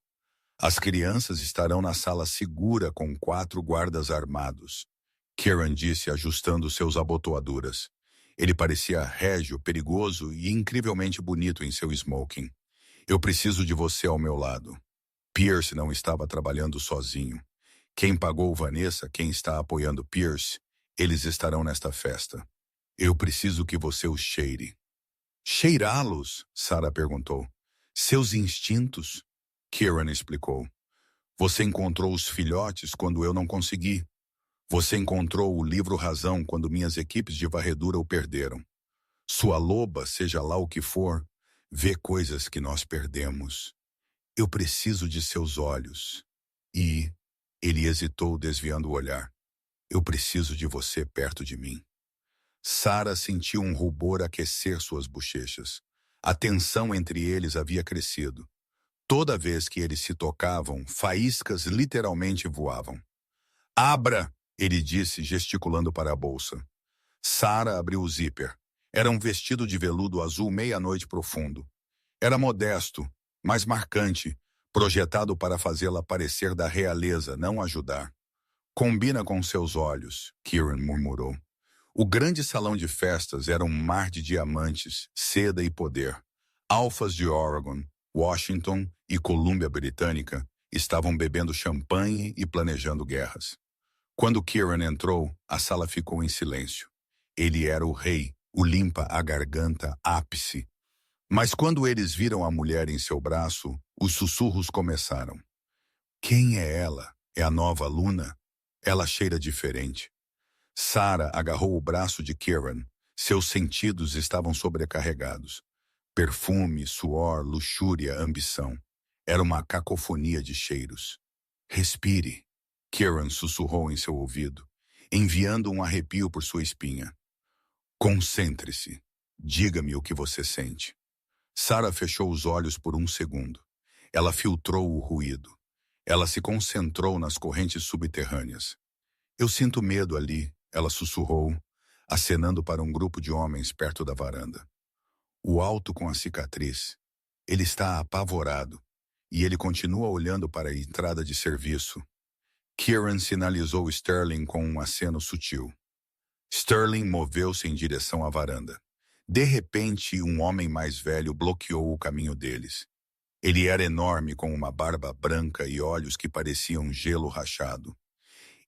As crianças estarão na sala segura com 4 guardas armados. Kieran disse, ajustando seus abotoaduras. Ele parecia régio, perigoso e incrivelmente bonito em seu smoking. Eu preciso de você ao meu lado. Pierce não estava trabalhando sozinho. Quem pagou Vanessa, quem está apoiando Pierce, eles estarão nesta festa. Eu preciso que você os cheire. Cheirá-los? Sarah perguntou. Seus instintos? Kieran explicou. Você encontrou os filhotes quando eu não consegui. Você encontrou o livro Razão quando minhas equipes de varredura o perderam. Sua loba, seja lá o que for, vê coisas que nós perdemos. Eu preciso de seus olhos. E ele hesitou, desviando o olhar. Eu preciso de você perto de mim. Sarah sentiu um rubor aquecer suas bochechas. A tensão entre eles havia crescido. Toda vez que eles se tocavam, faíscas literalmente voavam. Abra! Ele disse, gesticulando para a bolsa. Sarah abriu o zíper. Era um vestido de veludo azul meia-noite profundo. Era modesto, mas marcante, projetado para fazê-la parecer da realeza, não ajudar. Combina com seus olhos, Kieran murmurou. O grande salão de festas era um mar de diamantes, seda e poder. Alfas de Oregon, Washington e Colômbia Britânica estavam bebendo champanhe e planejando guerras. Quando Kieran entrou, a sala ficou em silêncio. Ele era o rei, o limpa-a-garganta ápice. Mas quando eles viram a mulher em seu braço, os sussurros começaram. Quem é ela? É a nova Luna? Ela cheira diferente. Sarah agarrou o braço de Kieran. Seus sentidos estavam sobrecarregados. Perfume, suor, luxúria, ambição. Era uma cacofonia de cheiros. Respire, Kieran sussurrou em seu ouvido, enviando um arrepio por sua espinha. Concentre-se. Diga-me o que você sente. Sarah fechou os olhos por um segundo. Ela filtrou o ruído. Ela se concentrou nas correntes subterrâneas. Eu sinto medo ali, ela sussurrou, acenando para um grupo de homens perto da varanda. O alto com a cicatriz. Ele está apavorado, e ele continua olhando para a entrada de serviço. Kieran sinalizou Sterling com um aceno sutil. Sterling moveu-se em direção à varanda. De repente, um homem mais velho bloqueou o caminho deles. Ele era enorme, com uma barba branca e olhos que pareciam gelo rachado.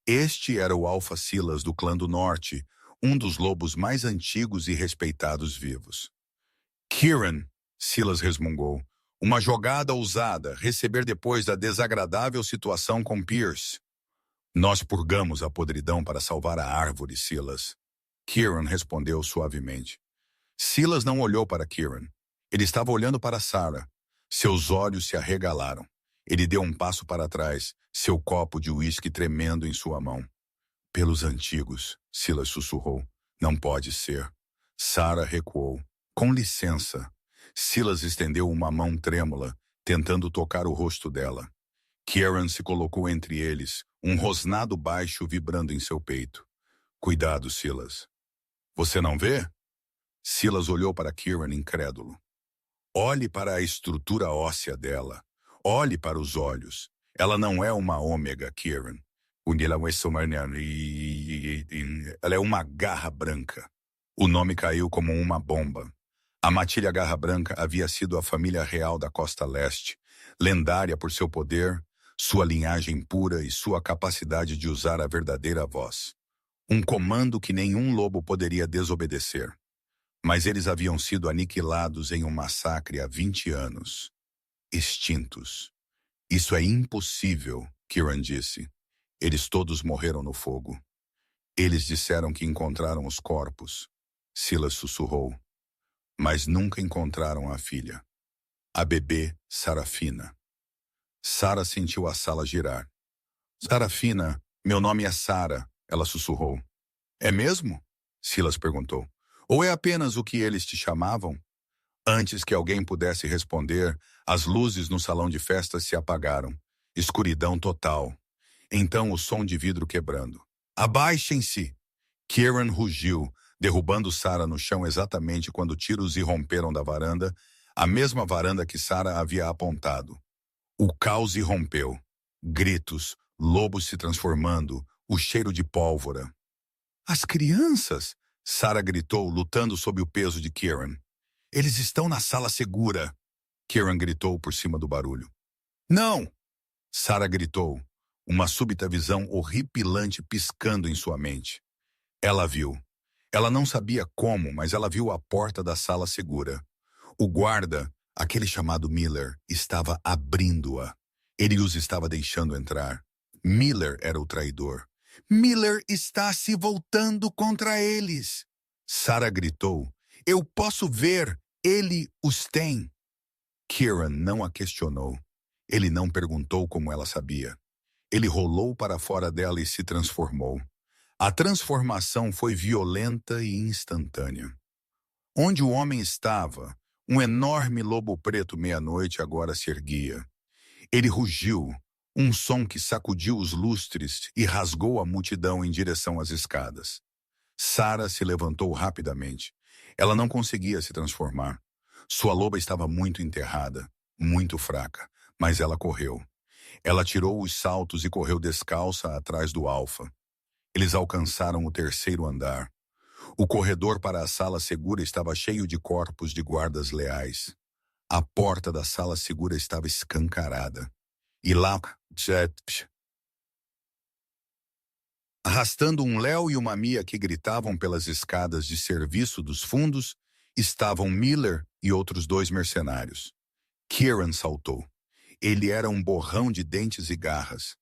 Este era o Alfa Silas do clã do Norte, um dos lobos mais antigos e respeitados vivos. Kieran, Silas resmungou, uma jogada ousada, receber depois da desagradável situação com Pierce. Nós purgamos a podridão para salvar a árvore, Silas. Kieran respondeu suavemente. Silas não olhou para Kieran. Ele estava olhando para Sarah. Seus olhos se arregalaram. Ele deu um passo para trás, seu copo de uísque tremendo em sua mão. Pelos antigos, Silas sussurrou. Não pode ser. Sarah recuou. Com licença. Silas estendeu uma mão trêmula, tentando tocar o rosto dela. Kieran se colocou entre eles, um rosnado baixo vibrando em seu peito. Cuidado, Silas. Você não vê? Silas olhou para Kieran incrédulo. Olhe para a estrutura óssea dela. Olhe para os olhos. Ela não é uma ômega, Kieran. Ela é uma garra branca. O nome caiu como uma bomba. A matilha garra branca havia sido a família real da Costa Leste, lendária por seu poder, sua linhagem pura e sua capacidade de usar a verdadeira voz. Um comando que nenhum lobo poderia desobedecer. Mas eles haviam sido aniquilados em um massacre há 20 anos. Extintos. Isso é impossível, Kieran disse. Eles todos morreram no fogo. Eles disseram que encontraram os corpos. Silas sussurrou. Mas nunca encontraram a filha. A bebê Sarafina. Sarah sentiu a sala girar. Sarafina, meu nome é Sarah, ela sussurrou. É mesmo? Silas perguntou. Ou é apenas o que eles te chamavam? Antes que alguém pudesse responder, as luzes no salão de festas se apagaram. Escuridão total. Então o som de vidro quebrando. Abaixem-se! Kieran rugiu, derrubando Sarah no chão exatamente quando tiros irromperam da varanda, a mesma varanda que Sarah havia apontado. O caos irrompeu. Gritos, lobos se transformando, o cheiro de pólvora. As crianças! Sarah gritou, lutando sob o peso de Kieran. Eles estão na sala segura! Kieran gritou por cima do barulho. Não! Sarah gritou, uma súbita visão horripilante piscando em sua mente. Ela viu. Ela não sabia como, mas ela viu a porta da sala segura. O guarda, aquele chamado Miller, estava abrindo-a. Ele os estava deixando entrar. Miller era o traidor. Miller está se voltando contra eles. Sarah gritou. Eu posso ver. Ele os tem. Kieran não a questionou. Ele não perguntou como ela sabia. Ele rolou para fora dela e se transformou. A transformação foi violenta e instantânea. Onde o homem estava, um enorme lobo preto meia-noite agora se erguia. Ele rugiu, um som que sacudiu os lustres e rasgou a multidão em direção às escadas. Sarah se levantou rapidamente. Ela não conseguia se transformar. Sua loba estava muito enterrada, muito fraca, mas ela correu. Ela tirou os saltos e correu descalça atrás do alfa. Eles alcançaram o terceiro andar. O corredor para a sala segura estava cheio de corpos de guardas leais. A porta da sala segura estava escancarada. E lá, arrastando um Léo e uma Mia que gritavam pelas escadas de serviço dos fundos, estavam Miller e outros 2 mercenários. Kieran saltou. Ele era um borrão de dentes e garras.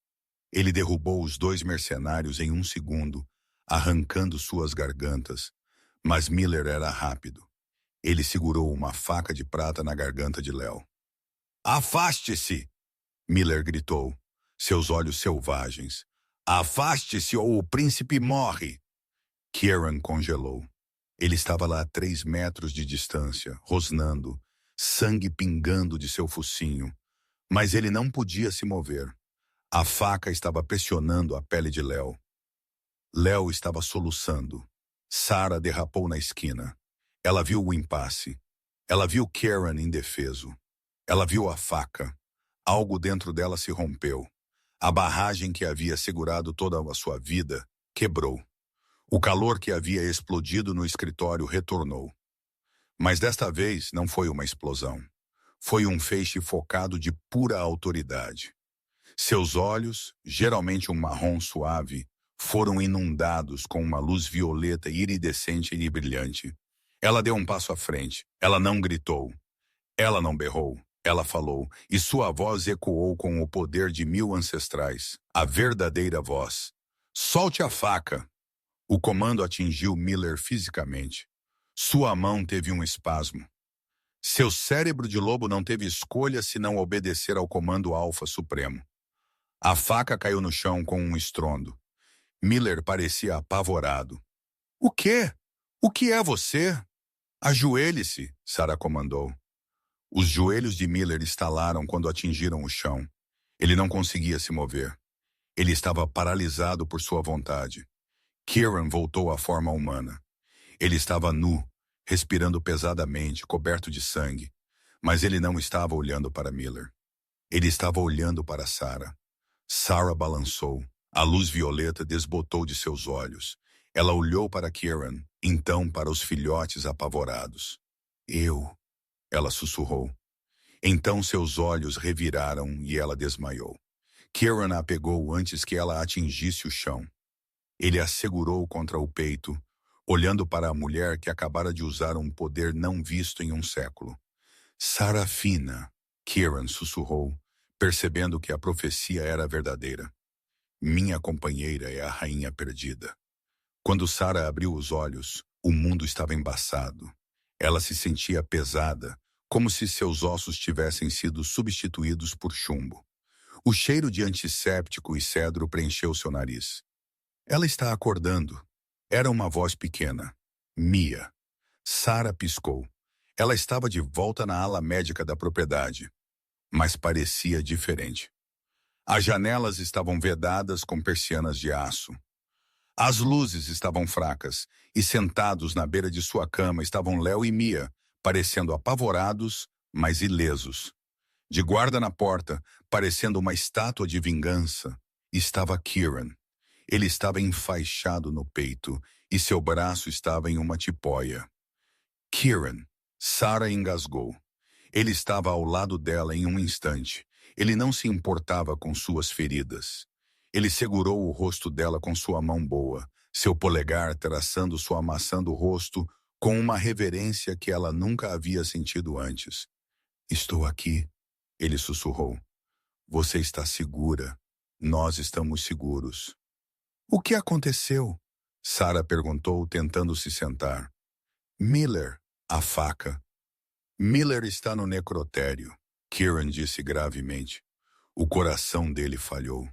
Ele derrubou os 2 mercenários em 1 segundo, arrancando suas gargantas. Mas Miller era rápido. Ele segurou uma faca de prata na garganta de Léo. Afaste-se! Miller gritou, seus olhos selvagens. Afaste-se ou o príncipe morre! Kieran congelou. Ele estava lá a 3 metros de distância, rosnando, sangue pingando de seu focinho. Mas ele não podia se mover. A faca estava pressionando a pele de Léo. Léo estava soluçando. Sarah derrapou na esquina. Ela viu o impasse. Ela viu Kieran indefeso. Ela viu a faca. Algo dentro dela se rompeu. A barragem que havia segurado toda a sua vida quebrou. O calor que havia explodido no escritório retornou. Mas desta vez não foi uma explosão. Foi um feixe focado de pura autoridade. Seus olhos, geralmente um marrom suave, foram inundados com uma luz violeta iridescente e brilhante. Ela deu um passo à frente. Ela não gritou. Ela não berrou. Ela falou, e sua voz ecoou com o poder de 1000 ancestrais. A verdadeira voz. Solte a faca! O comando atingiu Miller fisicamente. Sua mão teve um espasmo. Seu cérebro de lobo não teve escolha senão obedecer ao comando alfa supremo. A faca caiu no chão com um estrondo. Miller parecia apavorado. O quê? O que é você? Ajoelhe-se, Sarah comandou. Os joelhos de Miller estalaram quando atingiram o chão. Ele não conseguia se mover. Ele estava paralisado por sua vontade. Kieran voltou à forma humana. Ele estava nu, respirando pesadamente, coberto de sangue. Mas ele não estava olhando para Miller. Ele estava olhando para Sarah. Sarah balançou. A luz violeta desbotou de seus olhos. Ela olhou para Kieran, então para os filhotes apavorados. Ela sussurrou. Então seus olhos reviraram e ela desmaiou. Kieran a pegou antes que ela atingisse o chão. Ele a segurou contra o peito, olhando para a mulher que acabara de usar um poder não visto em um século. Sarafina, Kieran sussurrou, percebendo que a profecia era verdadeira. Minha companheira é a rainha perdida. Quando Sarah abriu os olhos, o mundo estava embaçado. Ela se sentia pesada, como se seus ossos tivessem sido substituídos por chumbo. O cheiro de antisséptico e cedro preencheu seu nariz. Ela está acordando. Era uma voz pequena. Mia. Sarah piscou. Ela estava de volta na ala médica da propriedade, mas parecia diferente. As janelas estavam vedadas com persianas de aço. As luzes estavam fracas, e sentados na beira de sua cama estavam Léo e Mia, parecendo apavorados, mas ilesos. De guarda na porta, parecendo uma estátua de vingança, estava Kieran. Ele estava enfaixado no peito, e seu braço estava em uma tipóia. Kieran. Sarah engasgou. Ele estava ao lado dela em um instante. Ele não se importava com suas feridas. Ele segurou o rosto dela com sua mão boa, seu polegar traçando sua maçã do rosto com uma reverência que ela nunca havia sentido antes. Estou aqui, ele sussurrou. Você está segura. Nós estamos seguros. O que aconteceu? Sarah perguntou, tentando se sentar. Miller, a faca. Miller está no necrotério, Kieran disse gravemente. O coração dele falhou.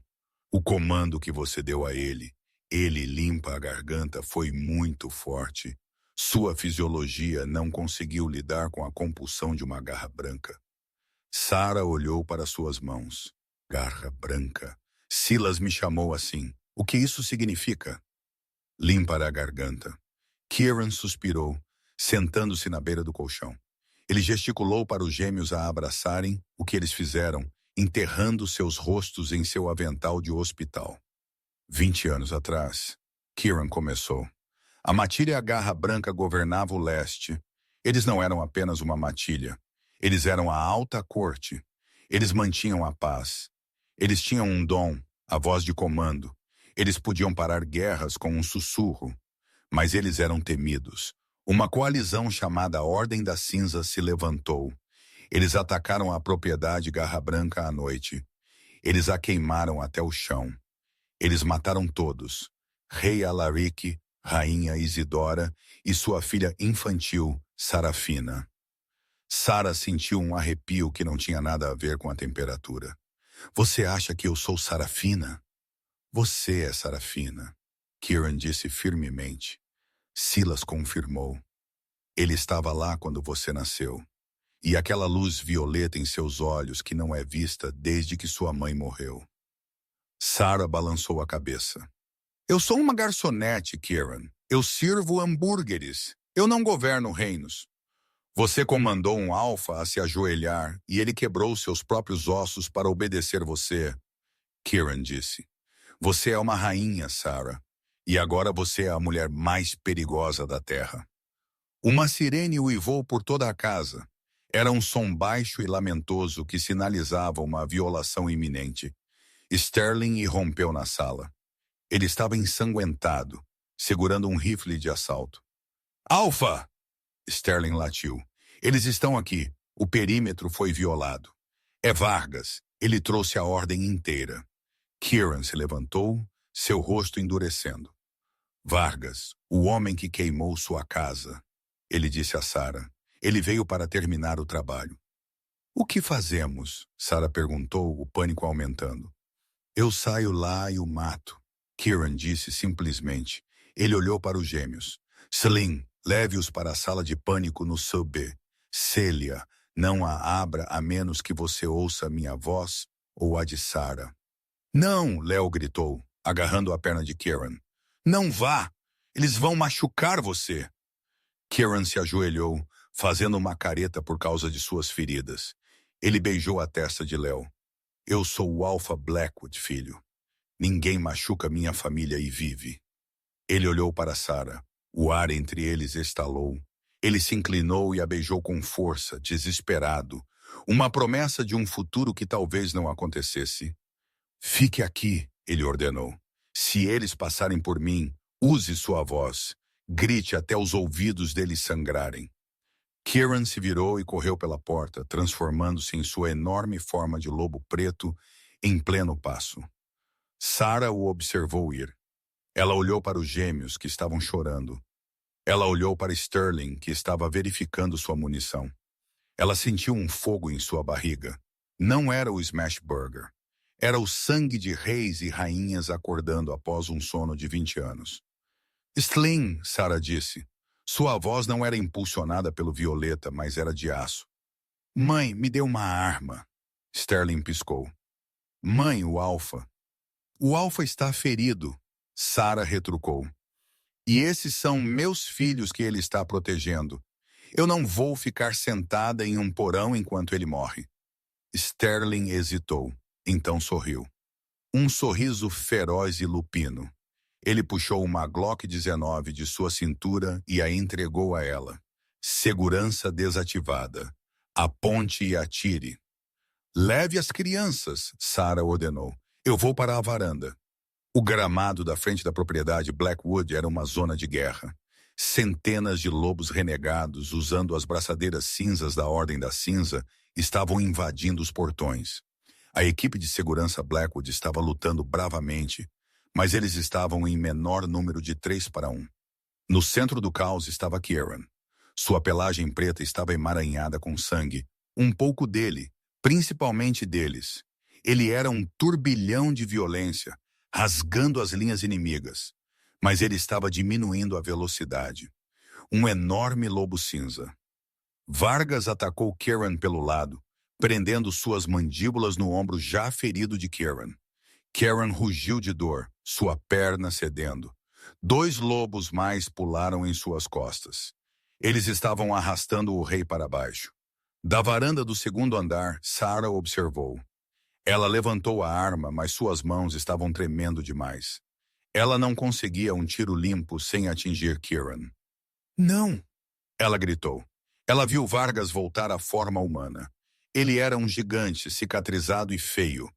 O comando que você deu a ele limpa a garganta, foi muito forte. Sua fisiologia não conseguiu lidar com a compulsão de uma garra branca. Sarah olhou para suas mãos. Garra branca. Silas me chamou assim. O que isso significa? Limpar a garganta. Kieran suspirou, sentando-se na beira do colchão. Ele gesticulou para os gêmeos a abraçarem, o que eles fizeram, enterrando seus rostos em seu avental de hospital. 20 anos atrás, Kieran começou. A matilha Garra Branca governava o leste. Eles não eram apenas uma matilha. Eles eram a alta corte. Eles mantinham a paz. Eles tinham um dom, a voz de comando. Eles podiam parar guerras com um sussurro. Mas eles eram temidos. Uma coalizão chamada Ordem da Cinza se levantou. Eles atacaram a propriedade Garra Branca à noite. Eles a queimaram até o chão. Eles mataram todos. Rei Alaric, Rainha Isidora e sua filha infantil, Sarafina. Sara sentiu um arrepio que não tinha nada a ver com a temperatura. Você acha que eu sou Sarafina? Você é Sarafina, Kieran disse firmemente. Silas confirmou. Ele estava lá quando você nasceu. E aquela luz violeta em seus olhos que não é vista desde que sua mãe morreu. Sara balançou a cabeça. Eu sou uma garçonete, Kieran. Eu sirvo hambúrgueres. Eu não governo reinos. Você comandou um alfa a se ajoelhar e ele quebrou seus próprios ossos para obedecer você, Kieran disse. Você é uma rainha, Sara. E agora você é a mulher mais perigosa da terra. Uma sirene uivou por toda a casa. Era um som baixo e lamentoso que sinalizava uma violação iminente. Sterling irrompeu na sala. Ele estava ensanguentado, segurando um rifle de assalto. Alfa! Sterling latiu. Eles estão aqui. O perímetro foi violado. É Vargas. Ele trouxe a ordem inteira. Kieran se levantou, seu rosto endurecendo. Vargas, o homem que queimou sua casa. Ele disse a Sara. Ele veio para terminar o trabalho. O que fazemos? Sara perguntou, o pânico aumentando. Eu saio lá e o mato. Kieran disse simplesmente. Ele olhou para os gêmeos. Slim, leve-os para a sala de pânico no sub. Célia, não a abra a menos que você ouça minha voz ou a de Sara. Não, Léo gritou, agarrando a perna de Kieran. Não vá! Eles vão machucar você! Kieran se ajoelhou, fazendo uma careta por causa de suas feridas. Ele beijou a testa de Léo. Eu sou o Alpha Blackwood, filho. Ninguém machuca minha família e vive. Ele olhou para Sara. O ar entre eles estalou. Ele se inclinou e a beijou com força, desesperado. Uma promessa de um futuro que talvez não acontecesse. Fique aqui, ele ordenou. Se eles passarem por mim, use sua voz. Grite até os ouvidos deles sangrarem. Kieran se virou e correu pela porta, transformando-se em sua enorme forma de lobo preto em pleno passo. Sara o observou ir. Ela olhou para os gêmeos, que estavam chorando. Ela olhou para Sterling, que estava verificando sua munição. Ela sentiu um fogo em sua barriga. Não era o Smash Burger. Era o sangue de reis e rainhas acordando após um sono de 20 anos. Slim, Sara disse. Sua voz não era impulsionada pelo violeta, mas era de aço. Mãe, me dê uma arma. Sterling piscou. Mãe, o Alpha. O Alpha está ferido, Sara retrucou. E esses são meus filhos que ele está protegendo. Eu não vou ficar sentada em um porão enquanto ele morre. Sterling hesitou, então sorriu. Um sorriso feroz e lupino. Ele puxou uma Glock 19 de sua cintura e a entregou a ela. Segurança desativada. Aponte e atire. Leve as crianças, Sara ordenou. Eu vou para a varanda. O gramado da frente da propriedade Blackwood era uma zona de guerra. Centenas de lobos renegados, usando as braçadeiras cinzas da Ordem da Cinza, estavam invadindo os portões. A equipe de segurança Blackwood estava lutando bravamente, mas eles estavam em menor número de 3-1. No centro do caos estava Kieran. Sua pelagem preta estava emaranhada com sangue, um pouco dele, principalmente deles. Ele era um turbilhão de violência, rasgando as linhas inimigas, mas ele estava diminuindo a velocidade. Um enorme lobo cinza. Vargas atacou Kieran pelo lado, prendendo suas mandíbulas no ombro já ferido de Kieran. Kieran rugiu de dor, sua perna cedendo. 2 lobos mais pularam em suas costas. Eles estavam arrastando o rei para baixo. Da varanda do segundo andar, Sarah observou. Ela levantou a arma, mas suas mãos estavam tremendo demais. Ela não conseguia um tiro limpo sem atingir Kieran. Não! Ela gritou. Ela viu Vargas voltar à forma humana. Ele era um gigante, cicatrizado e feio.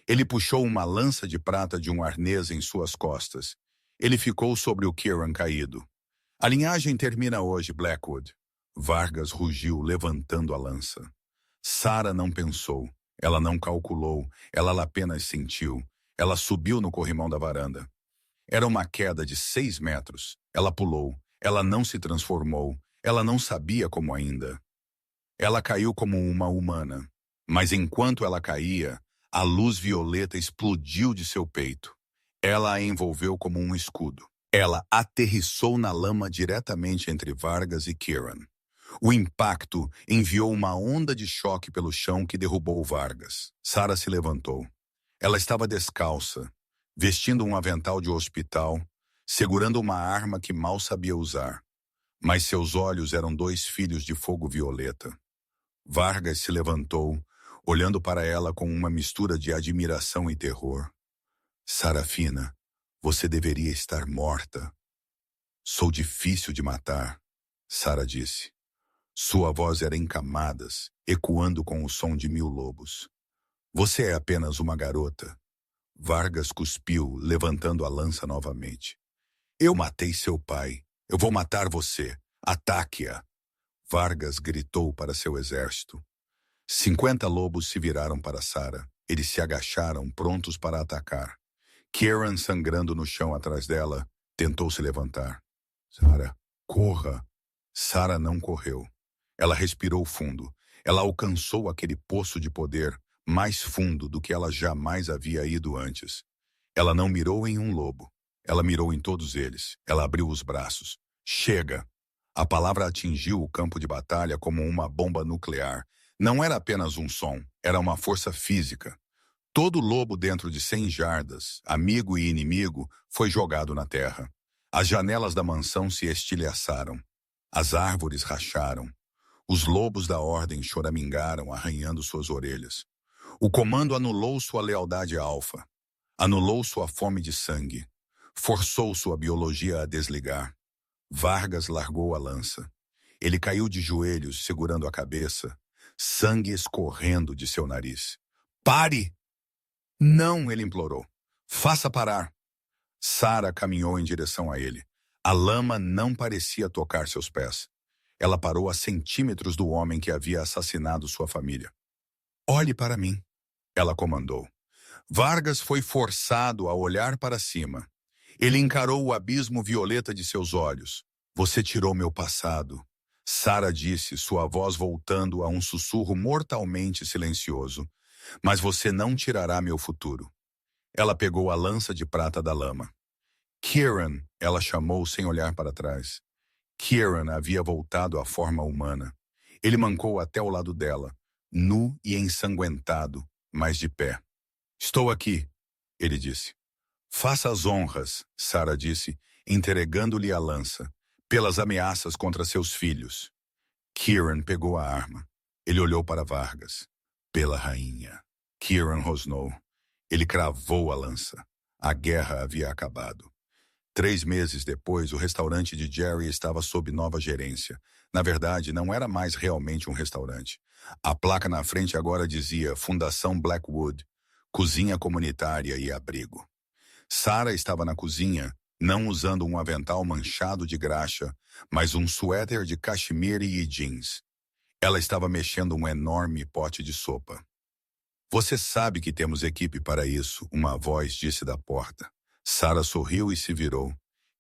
Ele puxou uma lança de prata de um arnês em suas costas. Ele ficou sobre o Kieran caído. A linhagem termina hoje, Blackwood. Vargas rugiu, levantando a lança. Sarah não pensou. Ela não calculou. Ela apenas sentiu. Ela subiu no corrimão da varanda. Era uma queda de 6 metros. Ela pulou. Ela não se transformou. Ela não sabia como ainda. Ela caiu como uma humana. Mas enquanto ela caía, a luz violeta explodiu de seu peito. Ela a envolveu como um escudo. Ela aterrissou na lama diretamente entre Vargas e Kieran. O impacto enviou uma onda de choque pelo chão que derrubou Vargas. Sarah se levantou. Ela estava descalça, vestindo um avental de hospital, segurando uma arma que mal sabia usar. Mas seus olhos eram 2 filhos de fogo violeta. Vargas se levantou, olhando para ela com uma mistura de admiração e terror. Sarafina, você deveria estar morta. Sou difícil de matar, Sarah disse. Sua voz era em camadas, ecoando com o som de 1000 lobos. Você é apenas uma garota. Vargas cuspiu, levantando a lança novamente. Eu matei seu pai. Eu vou matar você. Ataque-a. Vargas gritou para seu exército. 50 lobos se viraram para Sarah. Eles se agacharam, prontos para atacar. Kieran, sangrando no chão atrás dela, tentou se levantar. Sarah, corra. Sarah não correu. Ela respirou fundo. Ela alcançou aquele poço de poder mais fundo do que ela jamais havia ido antes. Ela não mirou em um lobo. Ela mirou em todos eles. Ela abriu os braços. Chega! A palavra atingiu o campo de batalha como uma bomba nuclear. Não era apenas um som, era uma força física. Todo lobo dentro de 100 jardas, amigo e inimigo, foi jogado na terra. As janelas da mansão se estilhaçaram. As árvores racharam. Os lobos da ordem choramingaram, arranhando suas orelhas. O comando anulou sua lealdade alfa. Anulou sua fome de sangue. Forçou sua biologia a desligar. Vargas largou a lança. Ele caiu de joelhos, segurando a cabeça, sangue escorrendo de seu nariz. Pare! Não, ele implorou. Faça parar. Sarah caminhou em direção a ele. A lama não parecia tocar seus pés. Ela parou a centímetros do homem que havia assassinado sua família. Olhe para mim, ela comandou. Vargas foi forçado a olhar para cima. Ele encarou o abismo violeta de seus olhos. Você tirou meu passado. Sarah disse, sua voz voltando a um sussurro mortalmente silencioso. Mas você não tirará meu futuro. Ela pegou a lança de prata da lama. Kieran, ela chamou sem olhar para trás. Kieran havia voltado à forma humana. Ele mancou até o lado dela, nu e ensanguentado, mas de pé. Estou aqui, ele disse. Faça as honras, Sarah disse, entregando-lhe a lança, pelas ameaças contra seus filhos. Kieran pegou a arma. Ele olhou para Vargas. Pela rainha. Kieran rosnou. Ele cravou a lança. A guerra havia acabado. 3 meses depois, o restaurante de Jerry estava sob nova gerência. Na verdade, não era mais realmente um restaurante. A placa na frente agora dizia Fundação Blackwood, cozinha comunitária e abrigo. Sarah estava na cozinha, não usando um avental manchado de graxa, mas um suéter de cachemire e jeans. Ela estava mexendo um enorme pote de sopa. Você sabe que temos equipe para isso, uma voz disse da porta. Sarah sorriu e se virou.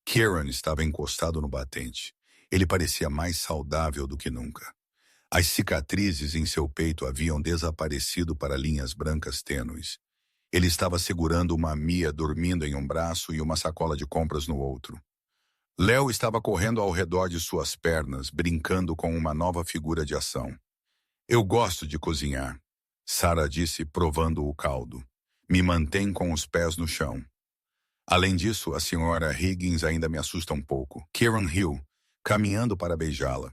Kieran estava encostado no batente. Ele parecia mais saudável do que nunca. As cicatrizes em seu peito haviam desaparecido para linhas brancas tênues. Ele estava segurando uma Mia dormindo em um braço e uma sacola de compras no outro. Léo estava correndo ao redor de suas pernas, brincando com uma nova figura de ação. Eu gosto de cozinhar, Sarah disse, provando o caldo. Me mantém com os pés no chão. Além disso, a senhora Higgins ainda me assusta um pouco. Kieran riu, caminhando para beijá-la.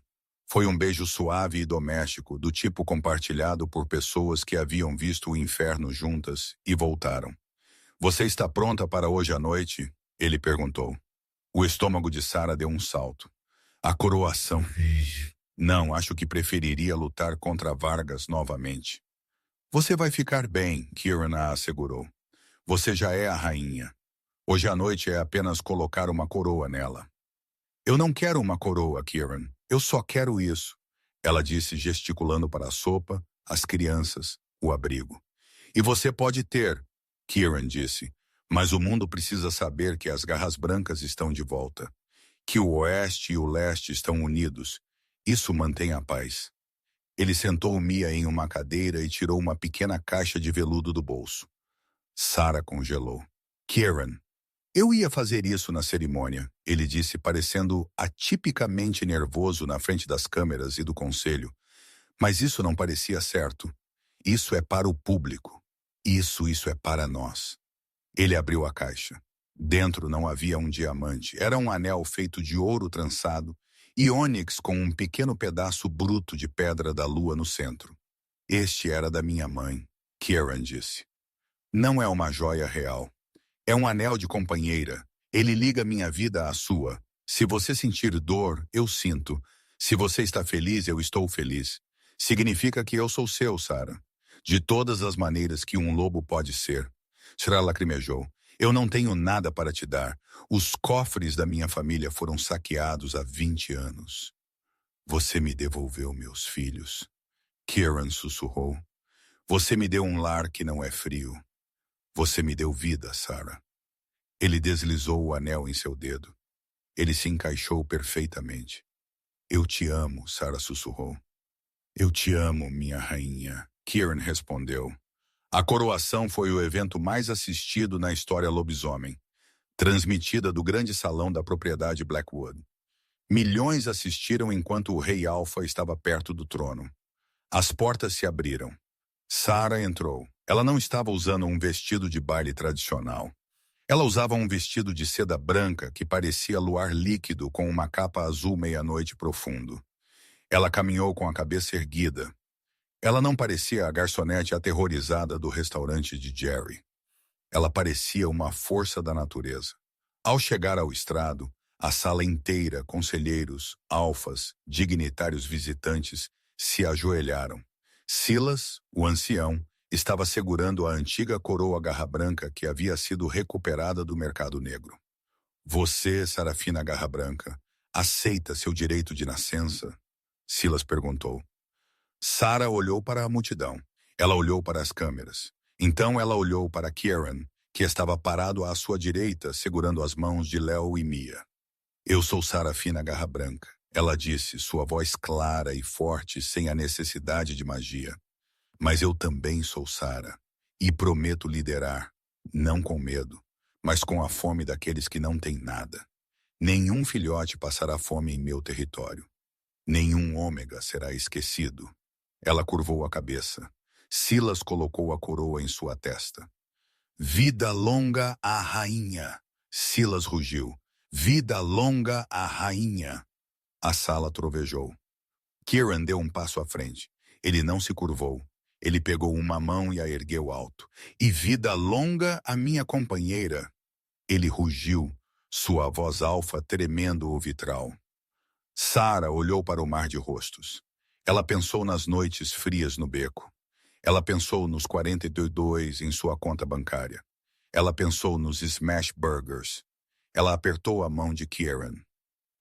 Foi um beijo suave e doméstico, do tipo compartilhado por pessoas que haviam visto o inferno juntas e voltaram. Você está pronta para hoje à noite? Ele perguntou. O estômago de Sarah deu um salto. A coroação. Não, acho que preferiria lutar contra Vargas novamente. Você vai ficar bem, Kieran a assegurou. Você já é a rainha. Hoje à noite é apenas colocar uma coroa nela. Eu não quero uma coroa, Kieran. Eu só quero isso. Ela disse, gesticulando para a sopa, as crianças, o abrigo. E você pode ter, Kieran disse. Mas o mundo precisa saber que as garras brancas estão de volta. Que o oeste e o leste estão unidos. Isso mantém a paz. Ele sentou Mia em uma cadeira e tirou uma pequena caixa de veludo do bolso. Sarah congelou. Kieran, eu ia fazer isso na cerimônia, ele disse, parecendo atipicamente nervoso na frente das câmeras e do conselho. Mas isso não parecia certo. Isso é para o público. Isso é para nós. Ele abriu a caixa. Dentro não havia um diamante. Era um anel feito de ouro trançado e ônix com um pequeno pedaço bruto de pedra da lua no centro. Este era da minha mãe, Kieran disse. Não é uma joia real. É um anel de companheira. Ele liga minha vida à sua. Se você sentir dor, eu sinto. Se você está feliz, eu estou feliz. Significa que eu sou seu, Sarah. De todas as maneiras que um lobo pode ser. Sarah lacrimejou. Eu não tenho nada para te dar. Os cofres da minha família foram saqueados há 20 anos. Você me devolveu meus filhos. Kieran sussurrou. Você me deu um lar que não é frio. Você me deu vida, Sarah. Ele deslizou o anel em seu dedo. Ele se encaixou perfeitamente. Eu te amo, Sarah sussurrou. Eu te amo, minha rainha, Kieran respondeu. A coroação foi o evento mais assistido na história lobisomem, transmitida do grande salão da propriedade Blackwood. Milhões assistiram enquanto o rei Alpha estava perto do trono. As portas se abriram. Sarah entrou. Ela não estava usando um vestido de baile tradicional. Ela usava um vestido de seda branca que parecia luar líquido com uma capa azul meia-noite profundo. Ela caminhou com a cabeça erguida. Ela não parecia a garçonete aterrorizada do restaurante de Jerry. Ela parecia uma força da natureza. Ao chegar ao estrado, a sala inteira, conselheiros, alfas, dignitários visitantes, se ajoelharam. Silas, o ancião, estava segurando a antiga coroa garra branca que havia sido recuperada do mercado negro. Você, Sarafina Garra Branca, aceita seu direito de nascença? Silas perguntou. Sarah olhou para a multidão. Ela olhou para as câmeras. Então ela olhou para Kieran, que estava parado à sua direita, segurando as mãos de Léo e Mia. Eu sou Sarafina Garra Branca, ela disse, sua voz clara e forte, sem a necessidade de magia. Mas eu também sou Sarah, e prometo liderar, não com medo, mas com a fome daqueles que não têm nada. Nenhum filhote passará fome em meu território. Nenhum ômega será esquecido. Ela curvou a cabeça. Silas colocou a coroa em sua testa. Vida longa à rainha! Silas rugiu. Vida longa à rainha! A sala trovejou. Kieran deu um passo à frente. Ele não se curvou. Ele pegou uma mão e a ergueu alto. E vida longa à minha companheira! Ele rugiu, sua voz alfa tremendo o vitral. Sarah olhou para o mar de rostos. Ela pensou nas noites frias no beco. Ela pensou nos 42 em sua conta bancária. Ela pensou nos smash burgers. Ela apertou a mão de Kieran.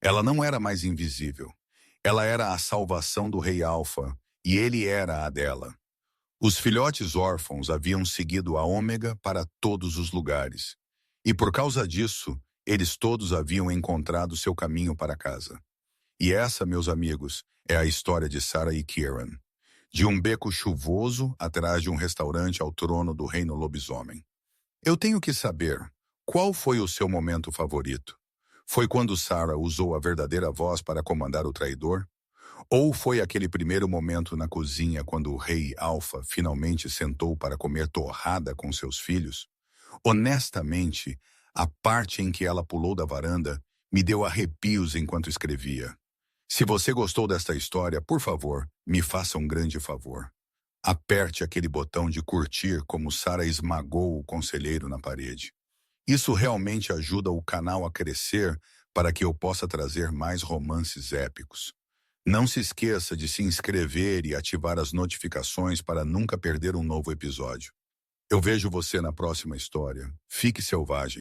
Ela não era mais invisível. Ela era a salvação do rei Alpha, e ele era a dela. Os filhotes órfãos haviam seguido a Ômega para todos os lugares. E por causa disso, eles todos haviam encontrado seu caminho para casa. E essa, meus amigos, é a história de Sarah e Kieran. De um beco chuvoso atrás de um restaurante ao trono do reino lobisomem. Eu tenho que saber, qual foi o seu momento favorito? Foi quando Sarah usou a verdadeira voz para comandar o traidor? Ou foi aquele primeiro momento na cozinha quando o rei Alpha finalmente sentou para comer torrada com seus filhos? Honestamente, a parte em que ela pulou da varanda me deu arrepios enquanto escrevia. Se você gostou desta história, por favor, me faça um grande favor. Aperte aquele botão de curtir como Sara esmagou o conselheiro na parede. Isso realmente ajuda o canal a crescer para que eu possa trazer mais romances épicos. Não se esqueça de se inscrever e ativar as notificações para nunca perder um novo episódio. Eu vejo você na próxima história. Fique selvagem.